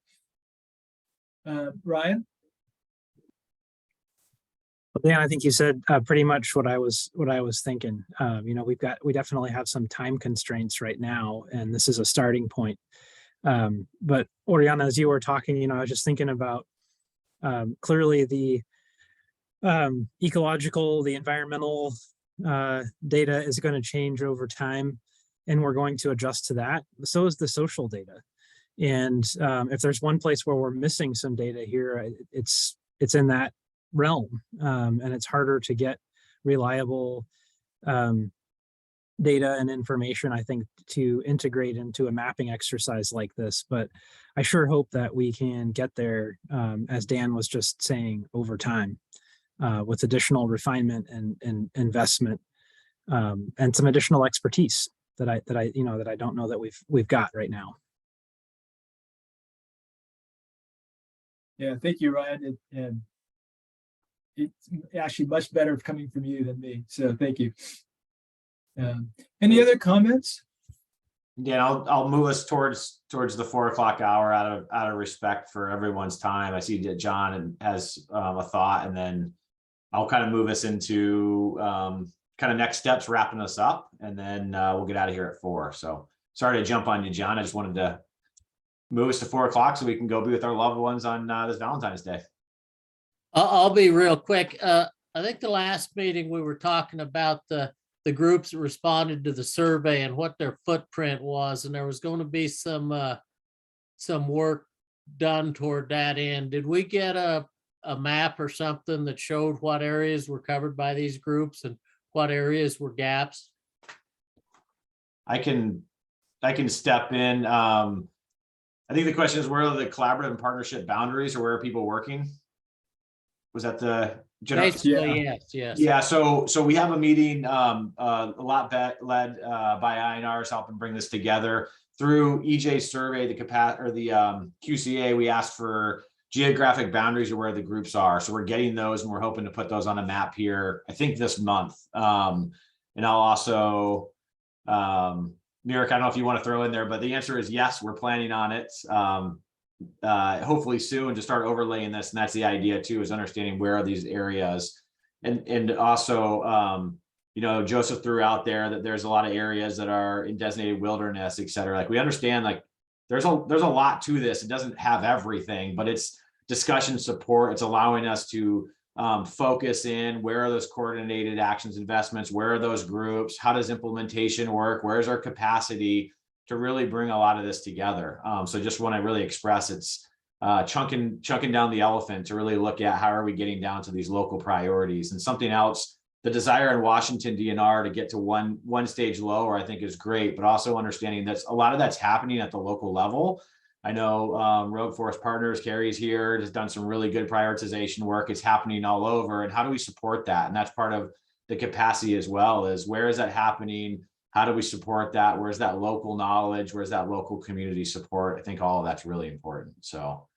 Ryan? Yeah, I think you said pretty much what I was thinking. We definitely have some time constraints right now, and this is a starting point. But Oriana, as you were talking, I was just thinking about clearly the ecological, the environmental data is going to change over time, and we're going to adjust to that. So is the social data. And if there's one place where we're missing some data here, it's in that realm, and it's harder to get reliable data and information, I think, to integrate into a mapping exercise like this. But I sure hope that we can get there, as Dan was just saying, over time, with additional refinement and investment, and some additional expertise that I don't know that we've got right now. Yeah, thank you, Ryan. And it's actually much better coming from you than me. So thank you. Any other comments? Yeah, I'll move us towards the 4 o'clock hour out of respect for everyone's time. I see that John has a thought, and then I'll kind of move us into kind of next steps, wrapping us up, and then we'll get out of here at 4. So sorry to jump on you, John. I just wanted to move us to 4 o'clock so we can go be with our loved ones on this Valentine's Day. I'll be real quick. I think the last meeting we were talking about the groups that responded to the survey and what their footprint was, and there was going to be some work done toward that end. Did we get a map or something that showed what areas were covered by these groups and what areas were gaps? I can step in. I think the question is, where are the collaborative and partnership boundaries, or where are people working? Was that the general? Basically, yes. Yeah, so we have a meeting, a lot led by INRs helping bring this together. Through EJ's survey, the QCA, we asked for geographic boundaries of where the groups are. So we're getting those, and we're hoping to put those on a map here, I think this month. And I'll also, Mirek, I don't know if you want to throw in there, but the answer is yes, we're planning on it. Hopefully soon to start overlaying this. And that's the idea too, is understanding where are these areas. And also, Joseph threw out there that there's a lot of areas that are in designated wilderness, et cetera. Like, we understand, like, there's a lot to this. It doesn't have everything, but it's discussion support. It's allowing us to focus in where are those coordinated actions, investments, where are those groups, how does implementation work, where's our capacity to really bring a lot of this together. So just want to really express it's chunking down the elephant to really look at how are we getting down to these local priorities. And something else, the desire in Washington DNR to get to one stage lower, I think is great, but also understanding that a lot of that's happening at the local level. I know Rogue Forest Partners, Carrie's here, has done some really good prioritization work. It's happening all over. And how do we support that? And that's part of the capacity as well, is where is that happening? How do we support that? Where's that local knowledge? Where's that local community support? I think all of that's really important. So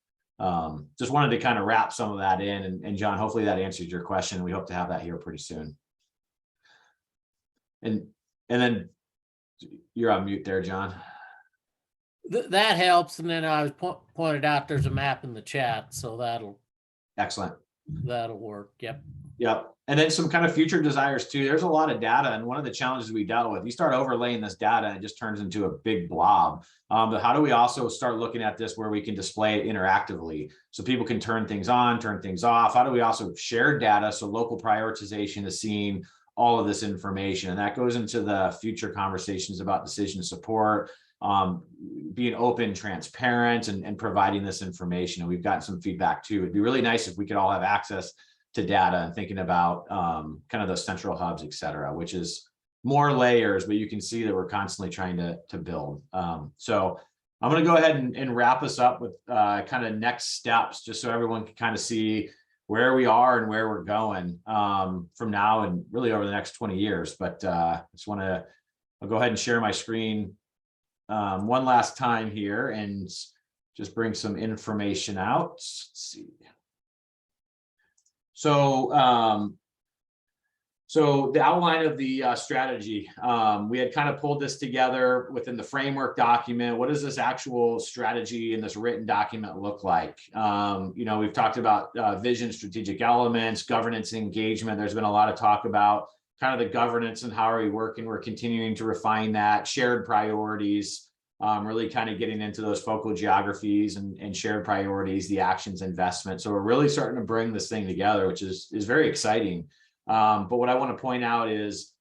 just wanted to kind of wrap some of that in. And John, hopefully that answers your question. We hope to have that here pretty soon. And then you're on mute there, John. That helps. And then I was pointed out there's a map in the chat, so Excellent. that'll work. Yep. Yep. And then some kind of future desires too. There's a lot of data. And one of the challenges we dealt with, you start overlaying this data and it just turns into a big blob. But how do we also start looking at this where we can display it interactively so people can turn things on, turn things off? How do we also share data so local prioritization is seeing all of this information? And that goes into the future conversations about decision support, being open, transparent, and providing this information. And we've gotten some feedback too. It'd be really nice if we could all have access to data and thinking about kind of those central hubs, et cetera, which is more layers, but you can see that we're constantly trying to build. So I'm going to go ahead and wrap us up with kind of next steps, just so everyone can kind of see where we are and where we're going from now and really over the next 20 years. But I just want to, I'll go ahead and share my screen one last time here and just bring some information out. Let's see. So, so the outline of the strategy, we had kind of pulled this together within the framework document. What does this actual strategy in this written document look like? You know, we've talked about vision, strategic elements, governance, engagement. There's been a lot of talk about kind of the governance and how are we working. We're continuing to refine that, shared priorities, really kind of getting into those focal geographies and shared priorities, the actions, investment. So we're really starting to bring this thing together, which is very exciting. But what I want to point out is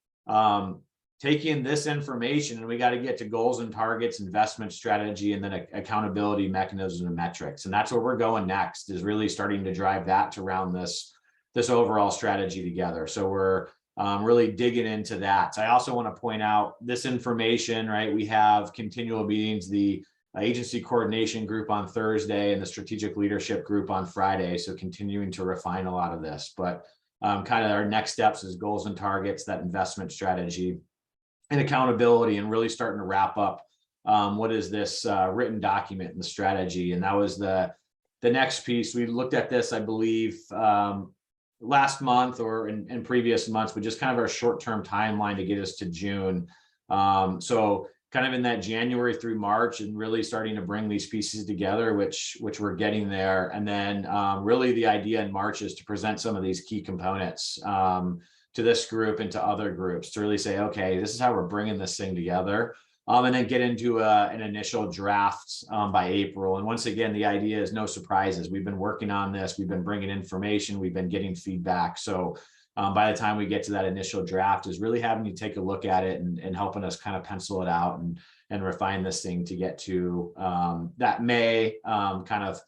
taking this information, and we got to get to goals and targets, investment strategy, and then accountability mechanisms and metrics. And that's where we're going next, is really starting to drive that to round this overall strategy together. So we're really digging into that. So I also want to point out this information, right? We have continual meetings, the agency coordination group on Thursday and the strategic leadership group on Friday. So continuing to refine a lot of this, but kind of our next steps is goals and targets, that investment strategy and accountability, and really starting to wrap up what is this written document and the strategy. And that was the next piece. We looked at this, I believe, last month or in previous months, but just kind of our short-term timeline to get us to June. So kind of in that January through March, and really starting to bring these pieces together, which we're getting there. And then really the idea in March is to present some of these key components to this group and to other groups to really say, okay, this is how we're bringing this thing together. And then get into an initial draft by April. And once again, the idea is no surprises. We've been working on this. We've been bringing information. We've been getting feedback. So by the time we get to that initial draft, is really having you take a look at it and helping us kind of pencil it out and refine this thing to get to that May kind of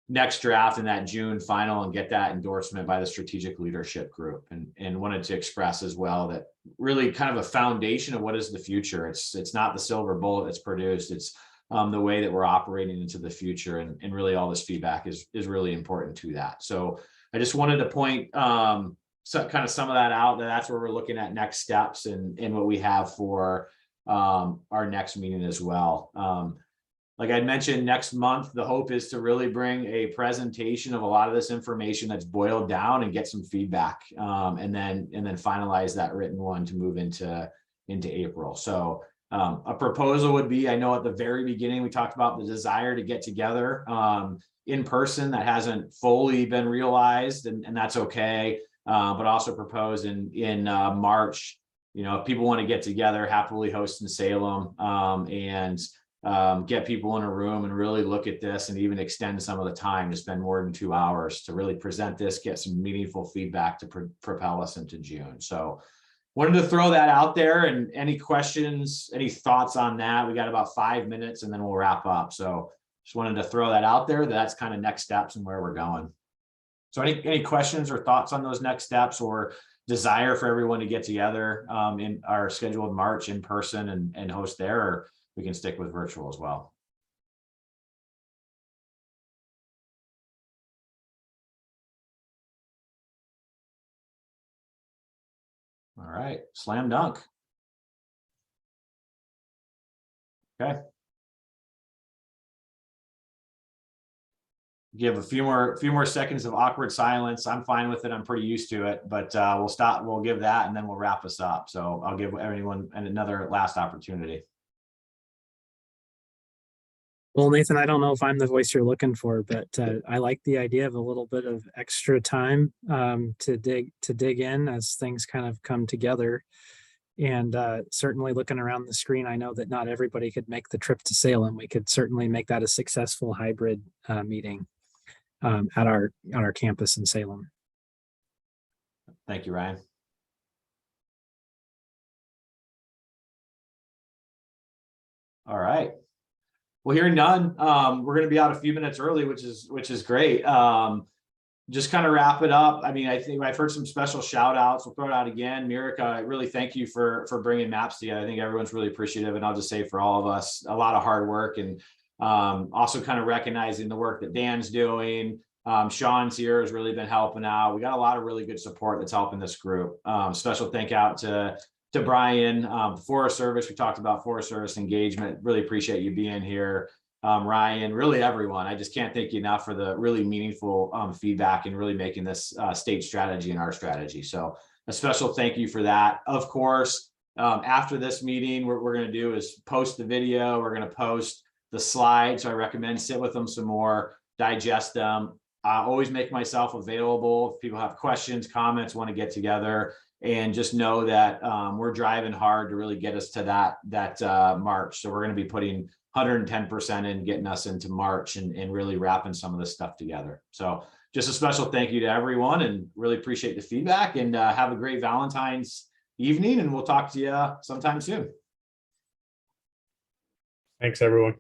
next draft and that June final, and get that endorsement by the strategic leadership group. And wanted to express as well that really kind of a foundation of what is the future. It's not the silver bullet that's produced. It's the way that we're operating into the future. And really all this feedback is really important to that. So I just wanted to point kind of some of that out. That's where we're looking at next steps and what we have for our next meeting as well. Like I mentioned, next month, the hope is to really bring a presentation of a lot of this information that's boiled down and get some feedback, and then finalize that written one to move into April. So a proposal would be, I know at the very beginning, we talked about the desire to get together in person. That hasn't fully been realized, and that's okay. But also propose in March, you know, if people want to get together, happily host in Salem, and get people in a room and really look at this, and even extend some of the time to spend more than 2 hours to really present this, get some meaningful feedback to propel us into June. So wanted to throw that out there. And any questions, any thoughts on that? We got about 5 minutes and then we'll wrap up. So just wanted to throw that out there. That's kind of next steps and where we're going. So any questions or thoughts on those next steps, or desire for everyone to get together in our scheduled March in person and host there, or we can stick with virtual as well. All right, slam dunk. Okay. Give a few more seconds of awkward silence. I'm fine with it. I'm pretty used to it, but we'll give that and then we'll wrap us up. So I'll give everyone another last opportunity. Well, Nathan, I don't know if I'm the voice you're looking for, but I like the idea of a little bit of extra time to dig in as things kind of come together. And certainly looking around the screen, I know that not everybody could make the trip to Salem. We could certainly make that a successful hybrid meeting at our campus in Salem. Thank you, Ryan. All right. Well, hearing none, we're going to be out a few minutes early, which is great. Just kind of wrap it up. I mean, I think I've heard some special shout outs. We'll throw it out again. Mirika, I really thank you for bringing maps together. I think everyone's really appreciative. And I'll just say for all of us, a lot of hard work, and also kind of recognizing the work that Dan's doing. Sean's here has really been helping out. We got a lot of really good support that's helping this group. Special thank out to Brian, Forest Service. We talked about Forest Service engagement. Really appreciate you being here. Ryan, really everyone. I just can't thank you enough for the really meaningful feedback and really making this state strategy and our strategy. So a special thank you for that. Of course, after this meeting, what we're going to do is post the video. We're going to post the slides. So I recommend sit with them some more, digest them. I always make myself available if people have questions, comments, want to get together, and just know that we're driving hard to really get us to that March. So we're going to be putting 110% in getting us into March and really wrapping some of this stuff together. So just a special thank you to everyone, and really appreciate the feedback, and have a great Valentine's evening, and we'll talk to you sometime soon. Thanks, everyone.